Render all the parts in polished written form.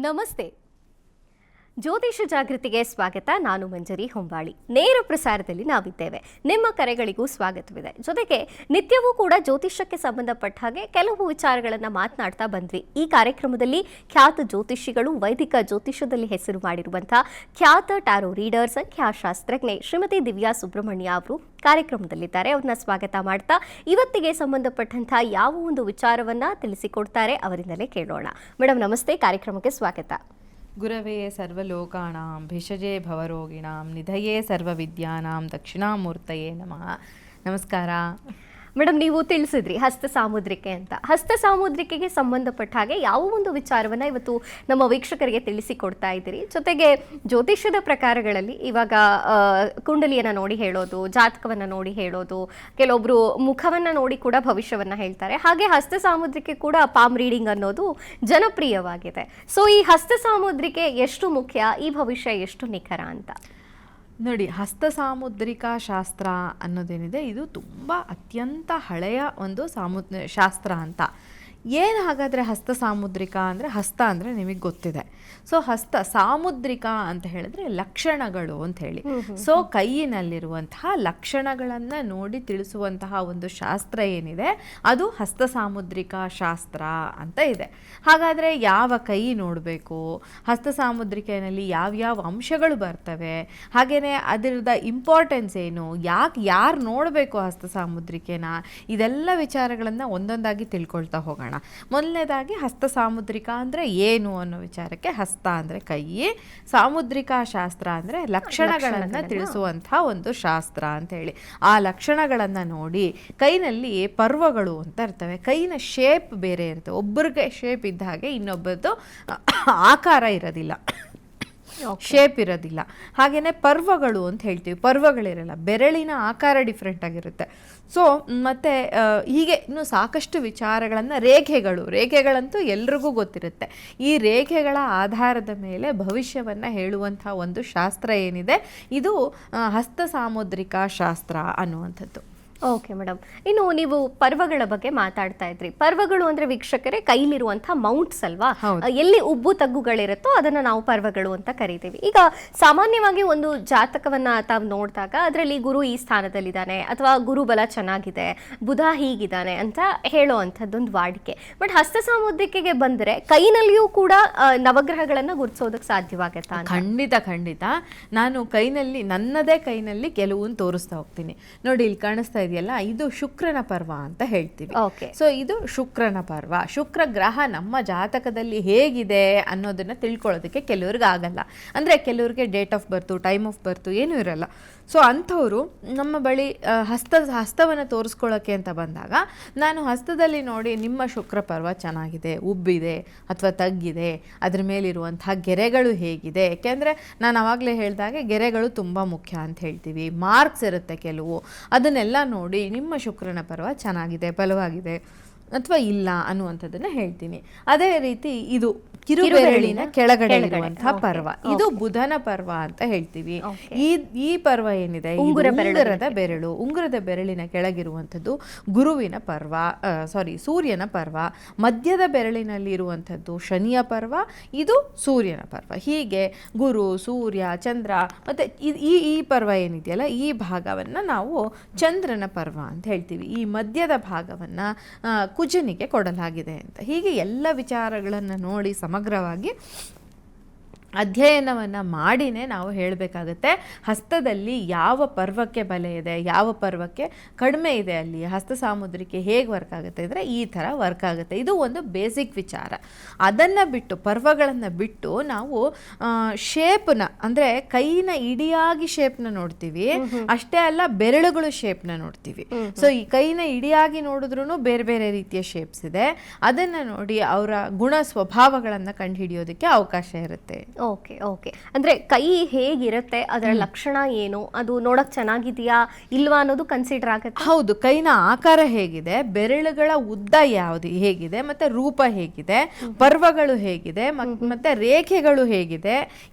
ನಮಸ್ತೆ. ಜ್ಯೋತಿಷ ಜಾಗೃತಿಗೆ ಸ್ವಾಗತ. ನಾನು ಮಂಜರಿ ಹೊಂಬಾಳಿ. ನೇರ ಪ್ರಸಾರದಲ್ಲಿ ನಾವಿದ್ದೇವೆ. ನಿಮ್ಮ ಕರೆಗಳಿಗೂ ಸ್ವಾಗತವಿದೆ. ಜೊತೆಗೆ ನಿತ್ಯವೂ ಕೂಡ ಜ್ಯೋತಿಷಕ್ಕೆ ಸಂಬಂಧಪಟ್ಟ ಹಾಗೆ ಕೆಲವು ವಿಚಾರಗಳನ್ನು ಮಾತನಾಡ್ತಾ ಬಂದ್ವಿ. ಈ ಕಾರ್ಯಕ್ರಮದಲ್ಲಿ ಖ್ಯಾತ ಜ್ಯೋತಿಷಿಗಳು, ವೈದಿಕ ಜ್ಯೋತಿಷದಲ್ಲಿ ಹೆಸರು ಮಾಡಿರುವಂತಹ ಖ್ಯಾತ ಟ್ಯಾರೋ ರೀಡರ್, ಸಂಖ್ಯಾಶಾಸ್ತ್ರಜ್ಞೆ ಶ್ರೀಮತಿ ದಿವ್ಯಾ ಸುಬ್ರಹ್ಮಣ್ಯ ಅವರು ಕಾರ್ಯಕ್ರಮದಲ್ಲಿದ್ದಾರೆ. ಅವ್ರನ್ನ ಸ್ವಾಗತ ಮಾಡ್ತಾ ಇವತ್ತಿಗೆ ಸಂಬಂಧಪಟ್ಟಂತಹ ಯಾವ ಒಂದು ವಿಚಾರವನ್ನ ತಿಳಿಸಿಕೊಡ್ತಾರೆ ಅವರಿಂದಲೇ ಕೇಳೋಣ. ಮೇಡಮ್ ನಮಸ್ತೆ, ಕಾರ್ಯಕ್ರಮಕ್ಕೆ ಸ್ವಾಗತ. ಗುರವೇ ಸರ್ವಲೋಕಾನಾಂ ಭಿಷಜೇ ಭವರೋಗಿಣಾಂ ನಿಧಯೇ ಸರ್ವವಿದ್ಯಾನಾಂ ದಕ್ಷಿಣಾಮೂರ್ತಯೇ ನಮಃ. ನಮಸ್ಕಾರ ಮೇಡಮ್, ನೀವು ತಿಳಿಸಿದ್ರಿ ಹಸ್ತ ಸಾಮುದ್ರಿಕೆ ಅಂತ. ಹಸ್ತ ಸಾಮುದ್ರಿಕೆಗೆ ಸಂಬಂಧಪಟ್ಟ ಹಾಗೆ ಯಾವ ಒಂದು ವಿಚಾರವನ್ನ ಇವತ್ತು ನಮ್ಮ ವೀಕ್ಷಕರಿಗೆ ತಿಳಿಸಿಕೊಡ್ತಾ ಇದ್ದೀರಿ. ಜೊತೆಗೆ ಜ್ಯೋತಿಷ್ಯದ ಪ್ರಕಾರಗಳಲ್ಲಿ ಇವಾಗ ಕುಂಡಲಿಯನ್ನ ನೋಡಿ ಹೇಳೋದು, ಜಾತಕವನ್ನ ನೋಡಿ ಹೇಳೋದು, ಕೆಲವೊಬ್ರು ಮುಖವನ್ನ ನೋಡಿ ಕೂಡ ಭವಿಷ್ಯವನ್ನ ಹೇಳ್ತಾರೆ. ಹಾಗೆ ಹಸ್ತ ಸಾಮುದ್ರಿಕೆ ಕೂಡ ಪಾಮ್ ರೀಡಿಂಗ್ ಅನ್ನೋದು ಜನಪ್ರಿಯವಾಗಿದೆ. ಸೊ ಈ ಹಸ್ತ ಸಾಮುದ್ರಿಕೆ ಎಷ್ಟು ಮುಖ್ಯ, ಈ ಭವಿಷ್ಯ ಎಷ್ಟು ನಿಖರ ಅಂತ ನೋಡಿ. ಹಸ್ತ ಸಾಮುದ್ರಿಕಾ ಶಾಸ್ತ್ರ ಅನ್ನೋದೇನಿದೆ, ಇದು ತುಂಬ ಅತ್ಯಂತ ಹಳೆಯ ಒಂದು ಶಾಸ್ತ್ರ ಅಂತ. ಏನು ಹಾಗಾದರೆ ಹಸ್ತ ಸಾಮುದ್ರಿಕ ಅಂದರೆ? ಹಸ್ತ ಅಂದರೆ ನಿಮಗೆ ಗೊತ್ತಿದೆ. ಸೊ ಹಸ್ತ ಸಾಮುದ್ರಿಕ ಅಂತ ಹೇಳಿದ್ರೆ ಲಕ್ಷಣಗಳು ಅಂತ ಹೇಳಿ. ಸೊ ಕೈಯಿನಲ್ಲಿರುವಂತಹ ಲಕ್ಷಣಗಳನ್ನು ನೋಡಿ ತಿಳಿಸುವಂತಹ ಒಂದು ಶಾಸ್ತ್ರ ಏನಿದೆ ಅದು ಹಸ್ತ ಸಾಮುದ್ರಿಕ ಶಾಸ್ತ್ರ ಅಂತ ಇದೆ. ಹಾಗಾದರೆ ಯಾವ ಕೈ ನೋಡಬೇಕು, ಹಸ್ತ ಸಾಮುದ್ರಿಕೆಯಲ್ಲಿ ಯಾವ್ಯಾವ ಅಂಶಗಳು ಬರ್ತವೆ, ಹಾಗೆಯೇ ಅದರದ ಇಂಪಾರ್ಟೆನ್ಸ್ ಏನು, ಯಾರು ನೋಡಬೇಕು ಹಸ್ತ ಸಾಮುದ್ರಿಕೆನ, ಇದೆಲ್ಲ ವಿಚಾರಗಳನ್ನು ಒಂದೊಂದಾಗಿ ತಿಳ್ಕೊಳ್ತಾ ಹೋಗೋಣ. ಮೊದಲನೇದಾಗಿ ಹಸ್ತ ಸಾಮುದ್ರಿಕ ಅಂದರೆ ಏನು ಅನ್ನೋ ವಿಚಾರಕ್ಕೆ, ಹಸ್ತ ಅಂದರೆ ಕೈ, ಸಾಮುದ್ರಿಕಾ ಶಾಸ್ತ್ರ ಅಂದರೆ ಲಕ್ಷಣಗಳನ್ನು ತಿಳಿಸುವಂಥ ಒಂದು ಶಾಸ್ತ್ರ ಅಂತ ಹೇಳಿ. ಆ ಲಕ್ಷಣಗಳನ್ನು ನೋಡಿ ಕೈನಲ್ಲಿ ಪರ್ವಗಳು ಅಂತ ಇರ್ತವೆ. ಕೈನ ಶೇಪ್ ಬೇರೆ ಇರ್ತವೆ. ಒಬ್ಬರಿಗೆ ಶೇಪ್ ಇದ್ದ ಹಾಗೆ ಇನ್ನೊಬ್ಬರದ್ದು ಆಕಾರ ಇರೋದಿಲ್ಲ, ಶೇಪ್ ಇರೋದಿಲ್ಲ. ಹಾಗೆಯೇ ಪರ್ವಗಳು ಅಂತ ಹೇಳ್ತೀವಿ, ಪರ್ವಗಳಿರಲ್ಲ, ಬೆರಳಿನ ಆಕಾರ ಡಿಫ್ರೆಂಟ್ ಆಗಿರುತ್ತೆ. ಸೊ ಮತ್ತು ಹೀಗೆ ಇನ್ನೂ ಸಾಕಷ್ಟು ವಿಚಾರಗಳನ್ನು, ರೇಖೆಗಳಂತೂ ಎಲ್ರಿಗೂ ಗೊತ್ತಿರುತ್ತೆ. ಈ ರೇಖೆಗಳ ಆಧಾರದ ಮೇಲೆ ಭವಿಷ್ಯವನ್ನು ಹೇಳುವಂಥ ಒಂದು ಶಾಸ್ತ್ರ ಏನಿದೆ ಇದು ಹಸ್ತ ಸಾಮುದ್ರಿಕಾ ಶಾಸ್ತ್ರ ಅನ್ನುವಂಥದ್ದು. ಓಕೆ ಮೇಡಮ್, ಇನ್ನು ನೀವು ಪರ್ವಗಳ ಬಗ್ಗೆ ಮಾತಾಡ್ತಾ ಇದ್ರಿ. ಪರ್ವಗಳು ಅಂದ್ರೆ ವೀಕ್ಷಕರೇ ಕೈಲಿರುವಂತಹ ಮೌಂಟ್ಸ್ ಅಲ್ವಾ? ಎಲ್ಲಿ ಉಬ್ಬು ತಗ್ಗುಗಳಿರುತ್ತೋ ಅದನ್ನ ನಾವು ಪರ್ವಗಳು ಅಂತ ಕರಿತೀವಿ. ಈಗ ಸಾಮಾನ್ಯವಾಗಿ ಒಂದು ಜಾತಕವನ್ನ ತಾವು ನೋಡಿದಾಗ ಅದರಲ್ಲಿ ಗುರು ಈ ಸ್ಥಾನದಲ್ಲಿದ್ದಾನೆ ಅಥವಾ ಗುರು ಬಲ ಚೆನ್ನಾಗಿದೆ, ಬುಧ ಹೀಗಿದ್ದಾನೆ ಅಂತ ಹೇಳೋ ಅಂಥದ್ದೊಂದು ವಾಡಿಕೆ. ಬಟ್ ಹಸ್ತ ಸಾಮುದ್ರಿಕೆಗೆ ಬಂದರೆ ಕೈನಲ್ಲಿಯೂ ಕೂಡ ನವಗ್ರಹಗಳನ್ನ ಗುರುತಿಸೋದಕ್ಕೆ ಸಾಧ್ಯವಾಗತ್ತಾ? ಖಂಡಿತ. ನಾನು ನನ್ನದೇ ಕೈನಲ್ಲಿ ಕೆಲವೊಂದು ತೋರಿಸ್ತಾ ಹೋಗ್ತೀನಿ. ನೋಡಿ, ಇಲ್ಲಿ ಕಾಣಿಸ್ತಾ ಇದೆಯಲ್ಲ, ಇದು ಶುಕ್ರನ ಪರ್ವ ಅಂತ ಹೇಳ್ತೀವಿ. ಸೊ ಇದು ಶುಕ್ರನ ಪರ್ವ. ಶುಕ್ರ ಗ್ರಹ ನಮ್ಮ ಜಾತಕದಲ್ಲಿ ಹೇಗಿದೆ ಅನ್ನೋದನ್ನ ತಿಳ್ಕೊಳ್ಳೋದಕ್ಕೆ ಕೆಲವ್ರಿಗೆ ಆಗಲ್ಲ. ಅಂದ್ರೆ ಕೆಲವ್ರಿಗೆ date of birth, time of birth ಏನೂ ಇರಲ್ಲ. ಸೊ ಅಂಥವರು ನಮ್ಮ ಬಳಿ ಹಸ್ತವನ್ನು ತೋರಿಸ್ಕೊಳ್ಳೋಕ್ಕೆ ಅಂತ ಬಂದಾಗ ನಾನು ಹಸ್ತದಲ್ಲಿ ನೋಡಿ ನಿಮ್ಮ ಶುಕ್ರ ಪರ್ವ ಚೆನ್ನಾಗಿದೆ, ಉಬ್ಬಿದೆ ಅಥವಾ ತಗ್ಗಿದೆ, ಅದ್ರ ಮೇಲಿರುವಂತಹ ಗೆರೆಗಳು ಹೇಗಿದೆ. ಯಾಕೆಂದರೆ ನಾನು ಆವಾಗಲೇ ಹೇಳಿದಾಗೆ ಗೆರೆಗಳು ತುಂಬ ಮುಖ್ಯ ಅಂತ ಹೇಳ್ತೀವಿ. ಮಾರ್ಕ್ಸ್ ಇರುತ್ತೆ ಕೆಲವು, ಅದನ್ನೆಲ್ಲ ನೋಡಿ ನಿಮ್ಮ ಶುಕ್ರನ ಪರ್ವ ಚೆನ್ನಾಗಿದೆ, ಬಲವಾಗಿದೆ ಅಥವಾ ಇಲ್ಲ ಅನ್ನುವಂಥದ್ದನ್ನು ಹೇಳ್ತೀನಿ. ಅದೇ ರೀತಿ ಇದು ಕಿರುಬೆರಳಿನ ಕೆಳಗಡೆ ಇರುವಂತಹ ಪರ್ವ, ಇದು ಬುಧನ ಪರ್ವ ಅಂತ ಹೇಳ್ತೀವಿ. ಈ ಪರ್ವ ಏನಿದೆ, ಉಂಗುರದ ಬೆರಳಿನ ಕೆಳಗಿರುವಂಥದ್ದು ಗುರುವಿನ ಪರ್ವ, ಸೂರ್ಯನ ಪರ್ವ. ಮಧ್ಯದ ಬೆರಳಿನಲ್ಲಿ ಇರುವಂಥದ್ದು ಶನಿಯ ಪರ್ವ, ಇದು ಸೂರ್ಯನ ಪರ್ವ. ಹೀಗೆ ಗುರು, ಸೂರ್ಯ, ಚಂದ್ರ ಮತ್ತೆ ಈ ಪರ್ವ ಏನಿದೆಯಲ್ಲ, ಈ ಭಾಗವನ್ನ ನಾವು ಚಂದ್ರನ ಪರ್ವ ಅಂತ ಹೇಳ್ತೀವಿ. ಈ ಮಧ್ಯದ ಭಾಗವನ್ನ ಕುಜನಿಗೆ ಕೊಡಲಾಗಿದೆ ಅಂತ. ಹೀಗೆ ಎಲ್ಲ ವಿಚಾರಗಳನ್ನು ನೋಡಿ ಸಮಗ್ರವಾಗಿ ಅಧ್ಯಯನವನ್ನು ಮಾಡಿನೇ ನಾವು ಹೇಳಬೇಕಾಗತ್ತೆ ಹಸ್ತದಲ್ಲಿ ಯಾವ ಪರ್ವಕ್ಕೆ ಬಲ ಇದೆ, ಯಾವ ಪರ್ವಕ್ಕೆ ಕಡಿಮೆ ಇದೆ, ಅಲ್ಲಿ ಹಸ್ತ ಸಾಮುದ್ರಿಕೆ ಹೇಗೆ ವರ್ಕ್ ಆಗುತ್ತೆ ಅಂದರೆ ಈ ಥರ ವರ್ಕ್ ಆಗುತ್ತೆ. ಇದು ಒಂದು ಬೇಸಿಕ್ ವಿಚಾರ. ಅದನ್ನು ಬಿಟ್ಟು, ಪರ್ವಗಳನ್ನು ಬಿಟ್ಟು ನಾವು ಶೇಪ್ನ ಅಂದರೆ ಕೈನ ಇಡಿಯಾಗಿ ಶೇಪ್ನ ನೋಡ್ತೀವಿ, ಅಷ್ಟೇ ಅಲ್ಲ ಬೆರಳುಗಳು ಶೇಪ್ನ ನೋಡ್ತೀವಿ. ಸೊ ಈ ಕೈನ ಇಡಿಯಾಗಿ ನೋಡಿದ್ರೂ ಬೇರೆ ಬೇರೆ ರೀತಿಯ ಶೇಪ್ಸ್ ಇದೆ. ಅದನ್ನು ನೋಡಿ ಅವರ ಗುಣ ಸ್ವಭಾವಗಳನ್ನು ಕಂಡುಹಿಡಿಯೋದಕ್ಕೆ ಅವಕಾಶ ಇರುತ್ತೆ. ಓಕೆ ಅಂದ್ರೆ ಕೈ ಹೇಗಿರುತ್ತೆ, ಅದರ ಲಕ್ಷಣ ಏನು, ಅದು ನೋಡಕ್ ಚೆನ್ನಾಗಿದೆಯಾ ಇಲ್ವಾ ಅನ್ನೋದು ಕನ್ಸಿಡರ್ ಆಗುತ್ತೆ. ಹೌದು, ಕೈನ ಆಕಾರ ಹೇಗಿದೆ, ಬೆರಳುಗಳ ಉದ್ದ ಯಾವುದು ಹೇಗಿದೆ, ಮತ್ತೆ ರೂಪ ಹೇಗಿದೆ, ಪರ್ವಗಳು ಹೇಗಿದೆ, ಮತ್ತೆ ರೇಖೆಗಳು ಹೇಗಿದೆ,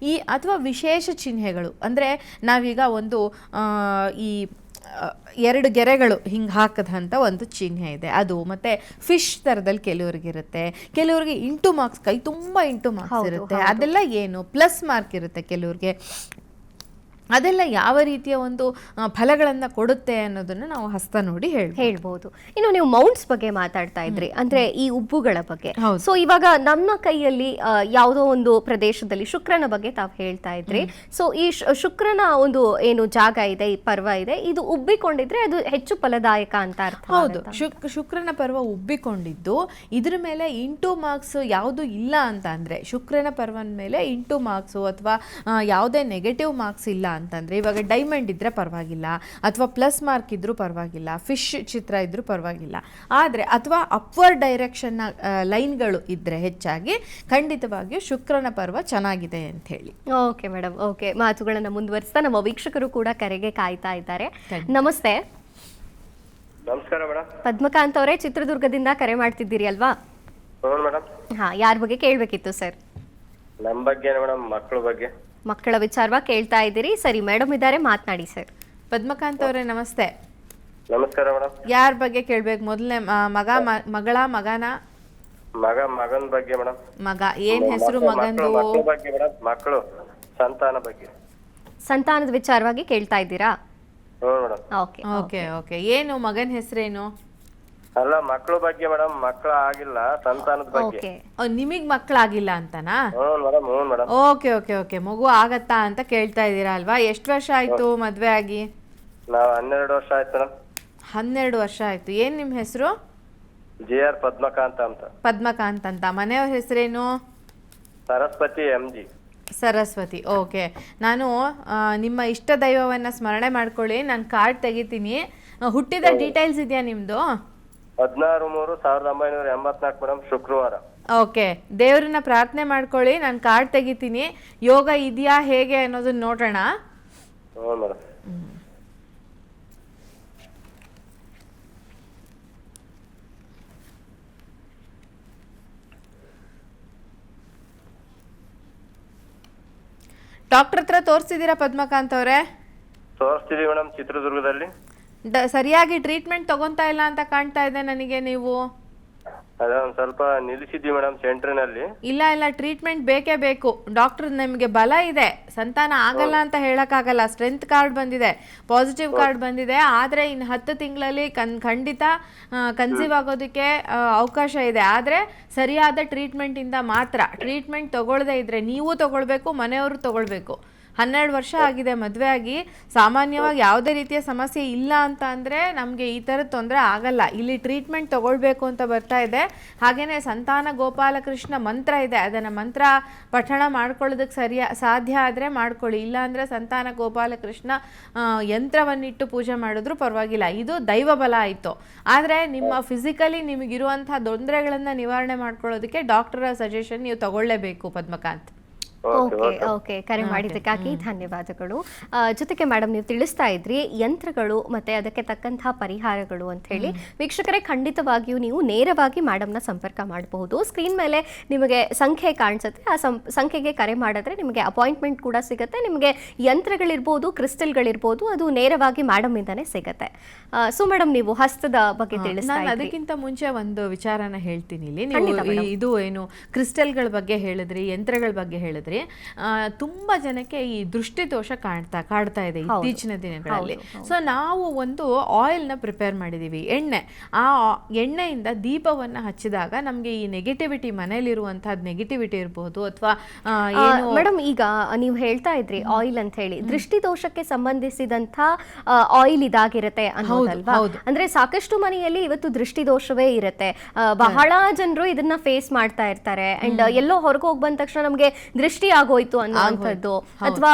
ಅಥವಾ ವಿಶೇಷ ಚಿಹ್ನೆಗಳು. ಅಂದ್ರೆ ನಾವೀಗ ಒಂದು ಈ ಎರಡು ಗೆರೆಗಳು ಹಿಂಗೆ ಹಾಕದಂಥ ಒಂದು ಚಿಹ್ನೆ ಇದೆ ಅದು. ಮತ್ತು ಫಿಶ್ ಥರದಲ್ಲಿ ಕೆಲವ್ರಿಗಿರುತ್ತೆ, ಕೆಲವ್ರಿಗೆ ಇಂಟು ಮಾರ್ಕ್ಸ್, ಕೈ ತುಂಬ ಇಂಟು ಮಾರ್ಕ್ಸ್ ಇರುತ್ತೆ, ಅದೆಲ್ಲ ಏನು ಪ್ಲಸ್ ಮಾರ್ಕ್ ಇರುತ್ತೆ ಕೆಲವ್ರಿಗೆ. ಅದೆಲ್ಲ ಯಾವ ರೀತಿಯ ಒಂದು ಫಲಗಳನ್ನು ಕೊಡುತ್ತೆ ಅನ್ನೋದನ್ನು ನಾವು ಹಸ್ತ ನೋಡಿ ಹೇಳ್ಬೋದು. ಇನ್ನು ನೀವು ಮೌಂಟ್ಸ್ ಬಗ್ಗೆ ಮಾತಾಡ್ತಾ ಇದ್ರಿ, ಅಂದ್ರೆ ಈ ಉಬ್ಬುಗಳ ಬಗ್ಗೆ. ಸೊ ಇವಾಗ ನಮ್ಮ ಕೈಯಲ್ಲಿ ಯಾವುದೋ ಒಂದು ಪ್ರದೇಶದಲ್ಲಿ ಶುಕ್ರನ ಬಗ್ಗೆ ತಾವು ಹೇಳ್ತಾ ಇದ್ರಿ. ಸೊ ಈ ಶುಕ್ರನ ಒಂದು ಏನು ಜಾಗ ಇದೆ, ಈ ಪರ್ವ ಇದೆ, ಇದು ಉಬ್ಬಿಕೊಂಡಿದ್ರೆ ಅದು ಹೆಚ್ಚು ಫಲದಾಯಕ ಅಂತ ಅರ್ಥ. ಹೌದು, ಶುಕ್ರನ ಪರ್ವ ಉಬ್ಬಿಕೊಂಡಿದ್ದು ಇದ್ರ ಮೇಲೆ ಇಂಟು ಮಾರ್ಕ್ಸ್ ಯಾವುದು ಇಲ್ಲ ಅಂತ ಅಂದ್ರೆ, ಶುಕ್ರನ ಪರ್ವನ ಮೇಲೆ ಇಂಟು ಮಾರ್ಕ್ಸು ಅಥವಾ ಯಾವುದೇ ನೆಗೆಟಿವ್ ಮಾರ್ಕ್ಸ್ ಇಲ್ಲ ಅಂತಂದರೆ, ಇವಾಗ ಡೈಮಂಡ್ ಇದ್ದರೆ ಪರವಾಗಿಲ್ಲ, ಅಥವಾ ಪ್ಲಸ್ ಮಾರ್ಕ್ ಇದ್ದರೂ ಪರವಾಗಿಲ್ಲ, ಫಿಶ್ ಚಿತ್ರ ಇದ್ದರೂ ಪರವಾಗಿಲ್ಲ, ಆದರೆ ಅಥವಾ ಅಪ್ವರ್ಡ್ ಡೈರೆಕ್ಷನ್ನ ಲೈನ್ಗಳು ಇದ್ದರೆ ಹೆಚ್ಚಾಗಿ ಖಂಡಿತವಾಗಿಯೂ ಶುಕ್ರನ ಪರ್ವ ಚೆನ್ನಾಗಿದೆ ಅಂತ ಹೇಳಿ. Okay madam, okay. ಮಾತುಗಳನ್ನು ಮುಂದುವರಿಸ್ತಾ ನಮ್ಮ ವೀಕ್ಷಕರು ಕೂಡ ಕರೆಗೆ ಕಾಯ್ತಾ ಇದ್ದಾರೆ. ನಮಸ್ತೆ. ನಮಸ್ಕಾರ ಮೇಡಮ್. ಪದ್ಮಕಾಂತ್ ಅವರೇ, ಚಿತ್ರದುರ್ಗದಿಂದ ಕರೆ ಮಾಡ್ತಿದ್ದೀರಿ ಅಲ್ವಾ? ಮೇಡಮ್. ಹಾ, ಯಾರ ಬಗ್ಗೆ ಕೇಳಬೇಕಿತ್ತು ಸರ್? ನಮ್ಮ ಬಗ್ಗೆ ಮೇಡಮ್, ಮಕ್ಕಳ ಬಗ್ಗೆ. ಮಕ್ಕಳ ವಿಚಾರವಾಗಿ ಕೇಳ್ತಾ ಇದ್ದೀರಿ. ಸರಿ, ಮೇಡಮ್ ಇದ್ದಾರೆ, ಮಾತನಾಡಿ ಸರ್. ಪದ್ಮಕಾಂತ್ ಅವರೇ ನಮಸ್ತೆ. ನಮಸ್ಕಾರ ಮೇಡಮ್. ಯಾರ ಬಗ್ಗೆ ಕೇಳಬೇಕು? ಮೊದಲನೇ ಮಗಳ ಮಗನ ಮಗನ ಬಗ್ಗೆ ಮೇಡಮ್. ಮಗ ಏನ್ ಹೆಸರು ಮಗಂದು? ಮಕ್ಕಳ ಬಗ್ಗೆ ಮೇಡಮ್, ಮಕ್ಕಳು ಸಂತಾನ ಬಗ್ಗೆ. ಸಂತಾನದ ವಿಚಾರವಾಗಿ ಕೇಳ್ತಾ ಇದ್ದೀರಾ? ಮೇಡಮ್. Okay okay okay. ಏನು ಮಗನ ಹೆಸರೇನು? ಅಲ್ಲ, ಮಕ್ಕಳ ಬಗ್ಗೆ ಮೇಡಮ್. ಮಕ್ಕಳ ಆಗಿಲ್ಲ, ಸಂತಾನದ ಬಗ್ಗೆ. ಓಕೆ. ನಿಮಗ್ ಮಕ್ಕಳಾಗಿಲ್ಲ ಅಂತನಾ? Madam. Madam. Okay okay okay. ಮಗು ಆಗತ್ತಾ ಅಂತ ಕೇಳ್ತಾ ಇದ್ದೀರಾ ಅಲ್ವಾ? ಎಷ್ಟು ವರ್ಷ ಆಯ್ತು ಮದ್ವೆ ಆಗಿ? ನಾವು 12 ವರ್ಷ ಆಯ್ತು ಮೇಡಮ್. 12 ವರ್ಷ ಆಯ್ತು. ಏನ್ ನಿಮ್ ಹೆಸರು? JR ಪದ್ಮಕಾಂತ ಅಂತ. ಪದ್ಮಕಾಂತ್ ಅಂತ. ಮನೆಯವ್ರ ಹೆಸರೇನು? ಸರಸ್ವತಿ MG. ಸರಸ್ವತಿ. ಓಕೆ. ನಾನು ನಿಮ್ಮ ಇಷ್ಟ ದೈವವನ್ನ ಸ್ಮರಣೆ ಮಾಡ್ಕೊಳ್ಳಿ, ನಾನು ಕಾರ್ಡ್ ತೆಗಿತೀನಿ. ಹುಟ್ಟಿದ ಡೀಟೇಲ್ಸ್ ಇದೆಯಾ ನಿಮ್ದು? 16/3/1984 ಮೇಡಮ್, ಶುಕ್ರವಾರ. ಓಕೆ. ದೇವ್ರನ್ನ ಪ್ರಾರ್ಥನೆ ಮಾಡ್ಕೊಳ್ಳಿ, ನಾನು ಕಾರ್ಡ್ ತೆಗಿತೀನಿ. ಯೋಗ ಇದೆಯಾ ಹೇಗೆ ಅನ್ನೋದನ್ನ ನೋಡೋಣ. ಮೇಡಮ್. ಡಾಕ್ಟರ್ ಹತ್ರ ತೋರಿಸಿದ್ದೀರಾ ಪದ್ಮಕಾಂತ್ ಅವರೇ? ತೋರಿಸ್ತಿದೀವಿ ಮೇಡಮ್, ಚಿತ್ರದುರ್ಗದಲ್ಲಿ. ಸರಿಯಾಗಿ ಟ್ರೀಟ್ಮೆಂಟ್ ತಗೊಂತಾ ಇಲ್ಲ ಅಂತ ಕಾಣ್ತಾ ಇದೆ ನನಗೆ. ನೀವು ಅದೇ ಒಂದ್ ಸ್ವಲ್ಪ ನಿಲ್ಲಿಸಿದ್ವಿ ಮೇಡಮ್ ಸೆಂಟ್ರಿನಲ್ಲಿ. ಇಲ್ಲ, ಟ್ರೀಟ್ಮೆಂಟ್ ಬೇಕೇ ಬೇಕು. ಡಾಕ್ಟರ್ ನಿಮಗೆ ಬಲ ಇದೆ, ಸಂತಾನ ಆಗಲ್ಲ ಅಂತ ಹೇಳಕ್ಕಾಗಲ್ಲ. ಸ್ಟ್ರೆಂತ್ ಕಾರ್ಡ್ ಬಂದಿದೆ, ಪಾಸಿಟಿವ್ ಕಾರ್ಡ್ ಬಂದಿದೆ. ಆದರೆ ಇನ್ನು 10 ತಿಂಗಳಲ್ಲಿ ಖಂಡಿತ ಕನ್ಸೀವ್ ಆಗೋದಕ್ಕೆ ಅವಕಾಶ ಇದೆ. ಆದರೆ ಸರಿಯಾದ ಟ್ರೀಟ್ಮೆಂಟಿಂದ ಮಾತ್ರ. ಟ್ರೀಟ್ಮೆಂಟ್ ತಗೊಳ್ಳದೇ ಇದ್ರೆ ನೀವು ತಗೊಳ್ಬೇಕು, ಮನೆಯವರು ತಗೊಳ್ಬೇಕು. 12 ವರ್ಷ ಆಗಿದೆ ಮದುವೆ ಆಗಿ. ಸಾಮಾನ್ಯವಾಗಿ ಯಾವುದೇ ರೀತಿಯ ಸಮಸ್ಯೆ ಇಲ್ಲ ಅಂತ ಅಂದರೆ ನಮಗೆ ಈ ಥರದ ತೊಂದರೆ ಆಗಲ್ಲ. ಇಲ್ಲಿ ಟ್ರೀಟ್ಮೆಂಟ್ ತಗೊಳ್ಬೇಕು ಅಂತ ಬರ್ತಾ ಇದೆ. ಹಾಗೆಯೇ ಸಂತಾನ ಗೋಪಾಲಕೃಷ್ಣ ಮಂತ್ರ ಇದೆ, ಅದನ್ನು ಮಂತ್ರ ಪಠಣ ಮಾಡ್ಕೊಳ್ಳೋದಕ್ಕೆ ಸಾಧ್ಯ ಆದರೆ ಮಾಡ್ಕೊಳ್ಳಿ. ಇಲ್ಲ ಅಂದರೆ ಸಂತಾನ ಗೋಪಾಲಕೃಷ್ಣ ಯಂತ್ರವನ್ನಿಟ್ಟು ಪೂಜೆ ಮಾಡಿದ್ರೂ ಪರವಾಗಿಲ್ಲ. ಇದು ದೈವ ಬಲ ಆಯಿತು. ಆದರೆ ನಿಮ್ಮ ಫಿಸಿಕಲಿ ನಿಮಗಿರುವಂಥ ತೊಂದರೆಗಳನ್ನು ನಿವಾರಣೆ ಮಾಡ್ಕೊಳ್ಳೋದಕ್ಕೆ ಡಾಕ್ಟರ ಸಜೆಷನ್ ನೀವು ತಗೊಳ್ಳೇಬೇಕು ಪದ್ಮಕಾಂತ್. ಓಕೆ. ಕರೆ ಮಾಡಿದ್ದಕ್ಕಾಗಿ ಧನ್ಯವಾದಗಳು. ಜೊತೆಗೆ ಮೇಡಮ್, ನೀವು ತಿಳಿಸ್ತಾ ಇದ್ರಿ ಯಂತ್ರಗಳು ಮತ್ತೆ ಅದಕ್ಕೆ ತಕ್ಕಂತಹ ಪರಿಹಾರಗಳು ಅಂತ ಹೇಳಿ. ವೀಕ್ಷಕರೇ, ಖಂಡಿತವಾಗಿಯೂ ನೀವು ನೇರವಾಗಿ ಮೇಡಮ್ನ ಸಂಪರ್ಕ ಮಾಡಬಹುದು. ಸ್ಕ್ರೀನ್ ಮೇಲೆ ನಿಮಗೆ ಸಂಖ್ಯೆ ಕಾಣಿಸುತ್ತೆ, ಆ ಸಂಖ್ಯೆಗೆ ಕರೆ ಮಾಡಿದ್ರೆ ನಿಮಗೆ ಅಪಾಯಿಂಟ್ಮೆಂಟ್ ಕೂಡ ಸಿಗುತ್ತೆ. ನಿಮಗೆ ಯಂತ್ರಗಳಿರ್ಬೋದು, ಕ್ರಿಸ್ಟಲ್ಗಳಿರ್ಬೋದು, ಅದು ನೇರವಾಗಿ ಮೇಡಮ್ ಇಂದಾನೆ ಸಿಗುತ್ತೆ. ಸೊ ಮೇಡಮ್, ನೀವು ಹಸ್ತದ ಬಗ್ಗೆ ತಿಳಿಸ್ತಾ ಇದ್ರಿ. ಅದಕ್ಕಿಂತ ಮುಂಚೆ ಒಂದು ವಿಚಾರನ ಹೇಳ್ತೀನಿ ಇಲ್ಲಿ. ನೀವು ಇದು ಏನು ಕ್ರಿಸ್ಟಲ್ಗಳ ಬಗ್ಗೆ ಹೇಳಿದ್ರಿ, ಯಂತ್ರಗಳ ಬಗ್ಗೆ ಹೇಳಿದ್ರಿ. ತುಂಬಾ ಜನಕ್ಕೆ ಈ ದೃಷ್ಟಿ ದೋಷ ಕಾಡ್ತಾ ಇದೆ ಇತ್ತೀಚಿನ ದಿನಗಳಲ್ಲಿ. ಸೊ ನಾವು ಒಂದು ಆಯಿಲ್ ನ ಪ್ರಿಪೇರ್ ಮಾಡಿದೀವಿ, ಎಣ್ಣೆ. ಆ ಎಣ್ಣೆಯಿಂದ ದೀಪವನ್ನ ಹಚ್ಚಿದಾಗ ನಮ್ಗೆ ಈ ನೆಗೆಟಿವಿಟಿ, ಮನೆಯಲ್ಲಿರುವಂತಹ ನೆಗೆಟಿವಿಟಿ ಇರಬಹುದು ಅಥವಾ ಮೇಡಮ್, ಈಗ ನೀವು ಹೇಳ್ತಾ ಇದ್ರಿ ಆಯಿಲ್ ಅಂತ ಹೇಳಿ, ದೃಷ್ಟಿ ದೋಷಕ್ಕೆ ಸಂಬಂಧಿಸಿದಂತ ಆಯಿಲ್ ಇದಾಗಿರುತ್ತೆ ಅನ್ನೋದಲ್ವಾ? ಅಂದ್ರೆ ಸಾಕಷ್ಟು ಮನೆಯಲ್ಲಿ ಇವತ್ತು ದೃಷ್ಟಿ ದೋಷವೇ ಇರುತ್ತೆ. ಬಹಳ ಜನರು ಇದನ್ನ ಫೇಸ್ ಮಾಡ್ತಾ ಇರ್ತಾರೆ. ಅಂಡ್ ಎಲ್ಲೋ ಹೊರಗೆ ಹೋಗಿ ಬಂದ ತಕ್ಷಣ ನಮ್ಗೆ ದೃಷ್ಟಿ ಆಗೋಯ್ತು ಅನ್ನುವಂಥದ್ದು, ಅಥವಾ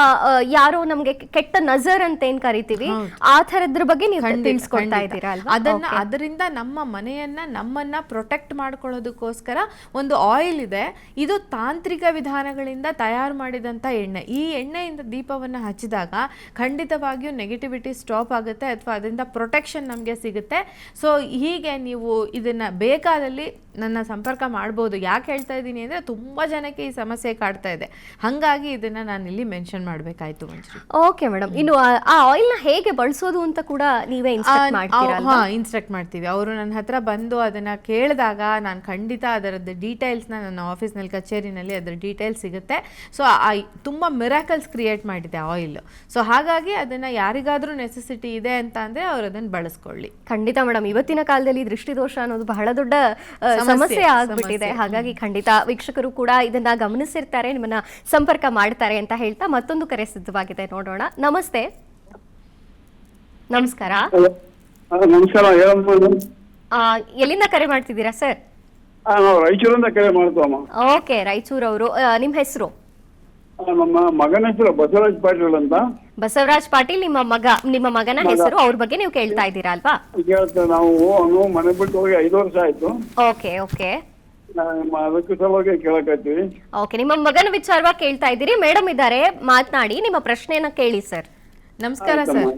ಯಾರೋ ನಮ್ಗೆ ಕೆಟ್ಟ ನಜರ್ ಅಂತ ಏನ್ ಕರಿತೀವಿ, ಆ ಥರದ್ರ ಬಗ್ಗೆ ನೀವು ತಿಳಿಸ್ಕೊಡ್ತಾ ಇದ್ದೀರಾ ಅಲ್ವಾ? ಅದರಿಂದ ನಮ್ಮ ಮನೆಯನ್ನ, ನಮ್ಮನ್ನ ಪ್ರೊಟೆಕ್ಟ್ ಮಾಡ್ಕೊಳ್ಳೋದಕ್ಕೋಸ್ಕರ ಒಂದು ಆಯಿಲ್ ಇದೆ. ಇದು ತಾಂತ್ರಿಕ ವಿಧಾನಗಳಿಂದ ತಯಾರು ಮಾಡಿದಂತ ಎಣ್ಣೆ. ಈ ಎಣ್ಣೆಯಿಂದ ದೀಪವನ್ನ ಹಚ್ಚಿದಾಗ ಖಂಡಿತವಾಗಿಯೂ ನೆಗೆಟಿವಿಟಿ ಸ್ಟಾಪ್ ಆಗುತ್ತೆ, ಅಥವಾ ಅದರಿಂದ ಪ್ರೊಟೆಕ್ಷನ್ ನಮಗೆ ಸಿಗುತ್ತೆ. ಸೊ ಹೀಗೆ ನೀವು ಇದನ್ನ ಬೇಕಾದಲ್ಲಿ ನನ್ನ ಸಂಪರ್ಕ ಮಾಡ್ಬೋದು. ಯಾಕೆ ಹೇಳ್ತಾ ಇದ್ದೀನಿ ಅಂದರೆ, ತುಂಬ ಜನಕ್ಕೆ ಈ ಸಮಸ್ಯೆ ಕಾಡ್ತಾ ಇದೆ. ಹಾಗಾಗಿ ಇದನ್ನು ನಾನು ಇಲ್ಲಿ ಮೆನ್ಷನ್ ಮಾಡಬೇಕಾಯ್ತು ಮಂಜರಿ. ಓಕೆ ಮೇಡಮ್, ಇನ್ನು ಆ ಆಯಿಲ್ನ ಹೇಗೆ ಬಳಸೋದು ಅಂತ ಕೂಡ ನೀವೇ ಇನ್ಸ್ಟ್ರಕ್ಟ್ ಮಾಡ್ತೀರಾ? ಹಾಂ, ಇನ್ಸ್ಟ್ರಕ್ಟ್ ಮಾಡ್ತೀವಿ. ಅವರು ನನ್ನ ಹತ್ರ ಬಂದು ಅದನ್ನು ಕೇಳಿದಾಗ ನಾನು ಖಂಡಿತ ಅದರದ್ದು ಡೀಟೇಲ್ಸ್ನ ನನ್ನ ಆಫೀಸ್ನಲ್ಲಿ ಕಚೇರಿನಲ್ಲಿ ಅದರ ಡೀಟೇಲ್ಸ್ ಸಿಗುತ್ತೆ. ಸೊ ತುಂಬ ಮಿರಾಕಲ್ಸ್ ಕ್ರಿಯೇಟ್ ಮಾಡಿದೆ ಆಯಿಲ್. ಸೊ ಹಾಗಾಗಿ ಅದನ್ನು ಯಾರಿಗಾದರೂ ನೆಸೆಸಿಟಿ ಇದೆ ಅಂತ ಅಂದರೆ ಅವ್ರು ಅದನ್ನು ಬಳಸ್ಕೊಳ್ಳಿ. ಖಂಡಿತ ಮೇಡಮ್, ಇವತ್ತಿನ ಕಾಲದಲ್ಲಿ ದೃಷ್ಟಿದೋಷ ಅನ್ನೋದು ಬಹಳ ದೊಡ್ಡ ಸಮಸ್ಯೆ ಆಗ್ಬಿಟ್ಟಿದೆ. ಹಾಗಾಗಿ ಖಂಡಿತ ವೀಕ್ಷಕರು ಕೂಡ ಇದನ್ನ ಗಮನಿಸಿರ್ತಾರೆ, ನಿಮ್ಮನ್ನ ಸಂಪರ್ಕ ಮಾಡ್ತಾರೆ ಅಂತ ಹೇಳ್ತಾ ಮತ್ತೊಂದು ಕರೆ ಸಿದ್ಧವಾಗಿದೆ, ನೋಡೋಣ. ನಮಸ್ತೆ. ನಮಸ್ಕಾರ. ನಮಸ್ಕಾರ. ಎಲ್ಲಿಂದ ಕರೆ ಮಾಡ್ತಿದ್ದೀರಾ ಸರ್? ನಾವು ರಾಯಚೂರಿಂದ ಕರೆ ಮಾಡ್ತೀವಮ್ಮ. ಓಕೆ, ರಾಯಚೂರವರು. ನಿಮ್ಮ ಹೆಸರು? ನಮ್ಮ ಮಗನ ಹೆಸರು ಬಸವರಾಜ್ ಪಾಟೀಲ್ ಅಂತ. ಬಸವರಾಜ್ ಪಾಟೀಲ್ ನಿಮ್ಮ ಮಗನ ಹೆಸರು, ಅವ್ರ ಬಗ್ಗೆ ನೀವು ಕೇಳ್ತಾ ಇದ್ದೀರಾ ಅಲ್ವಾ? ಕೇಳ್ತೇವೆ ನಾವು. ಅವನು ಮನೆ ಬಿಟ್ಟು ಹೋಗಿ 5 ವರ್ಷ ಆಯ್ತು. ಓಕೆ ಓಕೆ, ಅದಕ್ಕೆ ಸಲುವಾಗಿ ಕೇಳಕತ್ತೀವಿ. ಓಕೆ, ನಿಮ್ಮ ಮಗನ ವಿಚಾರವಾಗಿ ಕೇಳ್ತಾ ಇದ್ದೀರಿ. ಮೇಡಮ್ ಇದ್ದಾರೆ, ಮಾತನಾಡಿ, ನಿಮ್ಮ ಪ್ರಶ್ನೆಯನ್ನ ಕೇಳಿ ಸರ್. ನಮಸ್ಕಾರ ಸರ್.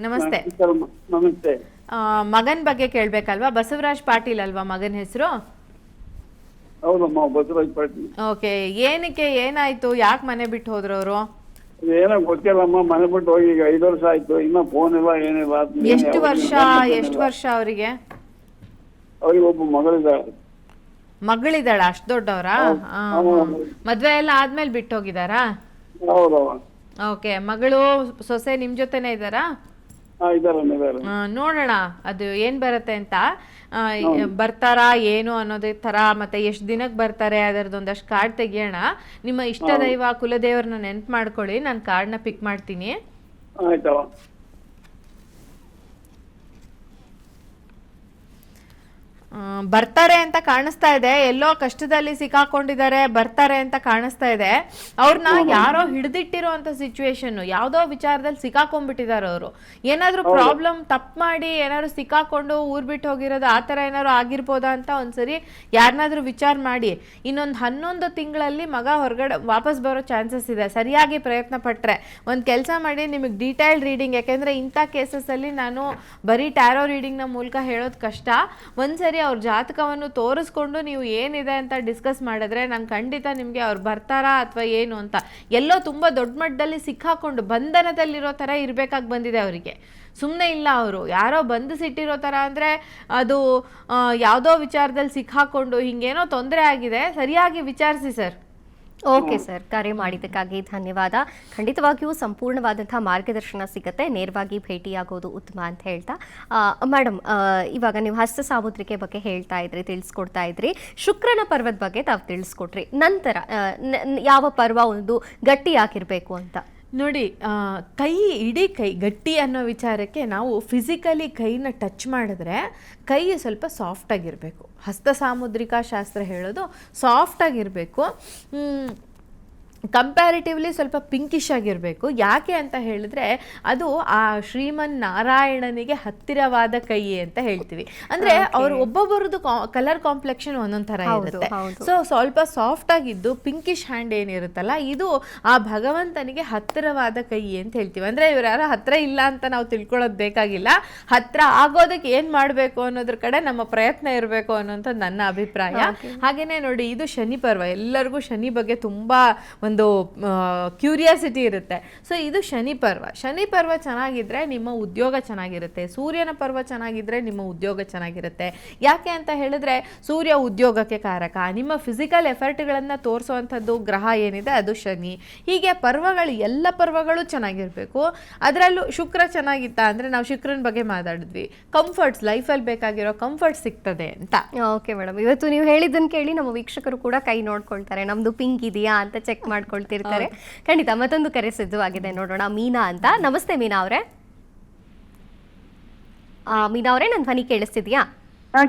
ನಮಸ್ತೆ. ನಮಸ್ತೆ. ಮಗನ ಬಗ್ಗೆ ಕೇಳಬೇಕಲ್ವಾ? ಬಸವರಾಜ್ ಪಾಟೀಲ್ ಅಲ್ವಾ ಮಗನ ಹೆಸರು? ಹೌದಮ್ಮ, ಬಸವರಾಜ್ ಪಾಟೀಲ್. ಓಕೆ, ಏನಕ್ಕೆ, ಏನಾಯ್ತು, ಯಾಕೆ ಮನೆ ಬಿಟ್ಟು ಹೋದ್ರು ಅವರು? ಏನೋ ಗೊತ್ತಿಲ್ಲಮ್ಮ, ಮನೆ ಬಿಟ್ಟು ಹೋಗಿ ಈಗ 5 ವರ್ಷ ಆಯ್ತು. ಇನ್ನ ಫೋನ್ ಇಲ್ಲ, ಏನಿಲ್ಲ. ಎಷ್ಟು ವರ್ಷ ಅವರಿಗೆ? ಅವ್ರಿಗೆ ಒಬ್ಬ ಮಗಳಿದ್ದಾಳೆ. ಮಗಳಿದ್ದಾಳ? ಅಷ್ಟು ದೊಡ್ಡವರಾ? ಮದ್ವೆ ಎಲ್ಲ ಆದ್ಮೇಲೆ ಬಿಟ್ಟು ಹೋಗಿದಾರಾ? ಹೌದವ. ಓಕೆ, ಮಗಳು ಸೊಸೆ ನಿಮ್ ಜೊತೆನೆ ಇದ್ದಾರಾ? ನೋಡೋಣ ಅದು ಏನ್ ಬರುತ್ತೆ ಅಂತ. ಬರ್ತಾರಾ ಏನು ಅನ್ನೋದೇ ತರ, ಮತ್ತೆ ಎಷ್ಟು ದಿನಕ್ಕೆ ಬರ್ತಾರೆ ಅದರದೊಂದಷ್ಟು ಕಾರ್ಡ್ ತೆಗಿಯೋಣ. ನಿಮ್ಮ ಇಷ್ಟ ದೈವ ಕುಲದೇವ್ರನ್ನ ನೆನ್ಪು ಮಾಡ್ಕೊಳ್ಳಿ, ನಾನು ಕಾರ್ಡ್ನ ಪಿಕ್ ಮಾಡ್ತೀನಿ. ಬರ್ತಾರೆ ಅಂತ ಕಾಣಿಸ್ತಾ ಇದೆ, ಎಲ್ಲೋ ಕಷ್ಟದಲ್ಲಿ ಸಿಕ್ಕಾಕೊಂಡಿದ್ದಾರೆ, ಬರ್ತಾರೆ ಅಂತ ಕಾಣಿಸ್ತಾ ಇದೆ. ಅವ್ರನ್ನ ಯಾರೋ ಹಿಡಿದಿಟ್ಟಿರೋ ಅಂತ ಸಿಚುವೇಶನ್, ಯಾವ್ದೋ ವಿಚಾರದಲ್ಲಿ ಸಿಕ್ಕಾಕೊಂಡ್ಬಿಟ್ಟಿದ್ದಾರೆ ಅವರು. ಏನಾದ್ರು ಪ್ರಾಬ್ಲಮ್ ತಪ್ಪು ಮಾಡಿ ಏನಾದ್ರು ಸಿಕ್ಕಾಕೊಂಡು ಊರ್ ಬಿಟ್ಟು ಹೋಗಿರೋದು ಆ ತರ ಏನಾದ್ರು ಆಗಿರ್ಬೋದಾ ಅಂತ ಒಂದ್ಸರಿ ಯಾರನ್ನಾದ್ರೂ ವಿಚಾರ ಮಾಡಿ. ಇನ್ನೊಂದು 11 ತಿಂಗಳಲ್ಲಿ ಮಗ ಹೊರಗಡೆ ವಾಪಸ್ ಬರೋ ಚಾನ್ಸಸ್ ಇದೆ, ಸರಿಯಾಗಿ ಪ್ರಯತ್ನ ಪಟ್ರೆ. ಒಂದು ಕೆಲಸ ಮಾಡಿ, ನಿಮಗೆ ಡೀಟೇಲ್ಡ್ ರೀಡಿಂಗ್, ಯಾಕೆಂದ್ರೆ ಇಂಥ ಕೇಸಸ್ ಅಲ್ಲಿ ನಾನು ಬರೀ ಟ್ಯಾರೋ ರೀಡಿಂಗ್ ನ ಮೂಲಕ ಹೇಳೋದು ಕಷ್ಟ. ಒಂದ್ಸರಿ ಅವ್ರ ಜಾತಕವನ್ನು ತೋರಿಸ್ಕೊಂಡು ನೀವು ಏನಿದೆ ಅಂತ ಡಿಸ್ಕಸ್ ಮಾಡಿದ್ರೆ ನಾನು ಖಂಡಿತ ನಿಮಗೆ ಅವ್ರು ಬರ್ತಾರಾ ಅಥವಾ ಏನು ಅಂತ. ಎಲ್ಲೋ ತುಂಬಾ ದೊಡ್ಡ ಮಟ್ಟದಲ್ಲಿ ಸಿಕ್ಕಾಕೊಂಡು ಬಂಧನದಲ್ಲಿರೋ ತರ ಇರ್ಬೇಕಾಗಿ ಬಂದಿದೆ ಅವರಿಗೆ. ಸುಮ್ಮನೆ ಇಲ್ಲ, ಅವರು ಯಾರೋ ಬಂಧಿಸಿಟ್ಟಿರೋ ಥರ ಅಂದರೆ ಅದು ಯಾವುದೋ ವಿಚಾರದಲ್ಲಿ ಸಿಕ್ಕಾಕೊಂಡು ಹಿಂಗೇನೋ ತೊಂದರೆ ಆಗಿದೆ. ಸರಿಯಾಗಿ ವಿಚಾರಿಸಿ ಸರ್. ಓಕೆ ಸರ್, ಕರೆ ಮಾಡಿದ್ದಕ್ಕಾಗಿ ಧನ್ಯವಾದ. ಖಂಡಿತವಾಗಿಯೂ ಸಂಪೂರ್ಣವಾದಂತಹ ಮಾರ್ಗದರ್ಶನ ಸಿಗುತ್ತೆ, ನೇರವಾಗಿ ಭೇಟಿಯಾಗೋದು ಉತ್ತಮ ಅಂತ ಹೇಳ್ತಾ. ಮೇಡಮ್, ಇವಾಗ ನೀವು ಹಸ್ತ ಸಾಮುದ್ರಿಕೆ ಬಗ್ಗೆ ಹೇಳ್ತಾ ಇದ್ರಿ, ತಿಳಿಸ್ಕೊಡ್ತಾ ಇದ್ರಿ. ಶುಕ್ರನ ಪರ್ವದ ಬಗ್ಗೆ ತಾವು ತಿಳಿಸ್ಕೊಟ್ರಿ. ನಂತರ ಯಾವ ಪರ್ವ ಒಂದು ಗಟ್ಟಿಯಾಗಿರ್ಬೇಕು ಅಂತ ನೋಡಿ, ಇಡೀ ಕೈ ಗಟ್ಟಿ ಅನ್ನೋ ವಿಚಾರಕ್ಕೆ ನಾವು ಫಿಸಿಕಲಿ ಕೈನ ಟಚ್ ಮಾಡಿದ್ರೆ ಕೈ ಸ್ವಲ್ಪ ಸಾಫ್ಟಾಗಿರಬೇಕು. ಹಸ್ತ ಸಾಮುದ್ರಿಕಾ ಶಾಸ್ತ್ರ ಹೇಳೋದು ಸಾಫ್ಟಾಗಿರಬೇಕು. ಕಂಪ್ಯಾರಿಟಿವ್ಲಿ ಸ್ವಲ್ಪ ಪಿಂಕಿಶ್ ಆಗಿರಬೇಕು. ಯಾಕೆ ಅಂತ ಹೇಳಿದ್ರೆ ಅದು ಆ ಶ್ರೀಮನ್ ನಾರಾಯಣನಿಗೆ ಹತ್ತಿರವಾದ ಕೈ ಅಂತ ಹೇಳ್ತೀವಿ. ಅಂದ್ರೆ ಅವರು ಒಬ್ಬೊಬ್ಬರದ್ದು ಕಲರ್ ಕಾಂಪ್ಲೆಕ್ಷನ್ ಒಂದೊಂದ್ ತರ ಇರುತ್ತೆ. ಸೊ ಸ್ವಲ್ಪ ಸಾಫ್ಟ್ ಆಗಿದ್ದು ಪಿಂಕಿಶ್ ಹ್ಯಾಂಡ್ ಏನಿರುತ್ತಲ್ಲ, ಇದು ಆ ಭಗವಂತನಿಗೆ ಹತ್ತಿರವಾದ ಕೈ ಅಂತ ಹೇಳ್ತೀವಿ. ಅಂದ್ರೆ ಇವ್ರು ಯಾರು ಹತ್ರ ಇಲ್ಲ ಅಂತ ನಾವು ತಿಳ್ಕೊಳ್ಳೋದು ಬೇಕಾಗಿಲ್ಲ, ಹತ್ರ ಆಗೋದಕ್ಕೆ ಏನ್ ಮಾಡ್ಬೇಕು ಅನ್ನೋದ್ರ ಕಡೆ ನಮ್ಮ ಪ್ರಯತ್ನ ಇರಬೇಕು ಅನ್ನೋಂಥ ನನ್ನ ಅಭಿಪ್ರಾಯ. ಹಾಗೇನೆ ನೋಡಿ, ಇದು ಶನಿ ಪರ್ವ. ಎಲ್ಲರಿಗೂ ಶನಿ ಬಗ್ಗೆ ತುಂಬಾ ಒಂದು ಕ್ಯೂರಿಯಾಸಿಟಿ ಇರುತ್ತೆ. ಸೊ ಇದು ಶನಿ ಪರ್ವ. ಶನಿ ಪರ್ವ ಚೆನ್ನಾಗಿದ್ರೆ ನಿಮ್ಮ ಉದ್ಯೋಗ ಚೆನ್ನಾಗಿರುತ್ತೆ. ಸೂರ್ಯನ ಪರ್ವ ಚೆನ್ನಾಗಿದ್ರೆ ನಿಮ್ಮ ಉದ್ಯೋಗ ಚೆನ್ನಾಗಿರುತ್ತೆ. ಯಾಕೆ ಅಂತ ಹೇಳಿದ್ರೆ ಸೂರ್ಯ ಉದ್ಯೋಗಕ್ಕೆ ಕಾರಕ. ನಿಮ್ಮ ಫಿಸಿಕಲ್ ಎಫರ್ಟ್ಗಳನ್ನು ತೋರಿಸುವಂಥದ್ದು ಗ್ರಹ ಏನಿದೆ ಅದು ಶನಿ. ಹೀಗೆ ಪರ್ವಗಳು, ಎಲ್ಲ ಪರ್ವಗಳು ಚೆನ್ನಾಗಿರ್ಬೇಕು. ಅದರಲ್ಲೂ ಶುಕ್ರ ಚೆನ್ನಾಗಿತ್ತ ಅಂದರೆ, ನಾವು ಶುಕ್ರನ ಬಗ್ಗೆ ಮಾತಾಡಿದ್ವಿ, ಕಂಫರ್ಟ್ಸ್, ಲೈಫಲ್ಲಿ ಬೇಕಾಗಿರೋ ಕಂಫರ್ಟ್ ಸಿಗ್ತದೆ ಅಂತ. ಓಕೆ ಮೇಡಮ್, ಇವತ್ತು ನೀವು ಹೇಳಿದ್ದನ್ನು ಕೇಳಿ ನಮ್ಮ ವೀಕ್ಷಕರು ಕೂಡ ಕೈ ನೋಡ್ಕೊಳ್ತಾರೆ, ನಮ್ದು ಪಿಂಕ್ ಇದೆಯಾ ಅಂತ ಚೆಕ್ ಮಾಡ್ಕೊಳ್ತಿರ್ತಾರೆ. ಖಂಡಿತ ಮತ್ತೊಂದು ಕರೆ ಸಿದ್ಧವಾಗಿದೆ, ನೋಡೋಣ. ಮೀನಾ ಅಂತ. ನಮಸ್ತೆ ಮೀನಾ ಅವರೇ. ಮೀನಾ ಅವರೇ, ನನ್ನ ಧ್ವನಿ ಕೇಳಿಸ್ತಿದ್ಯಾ?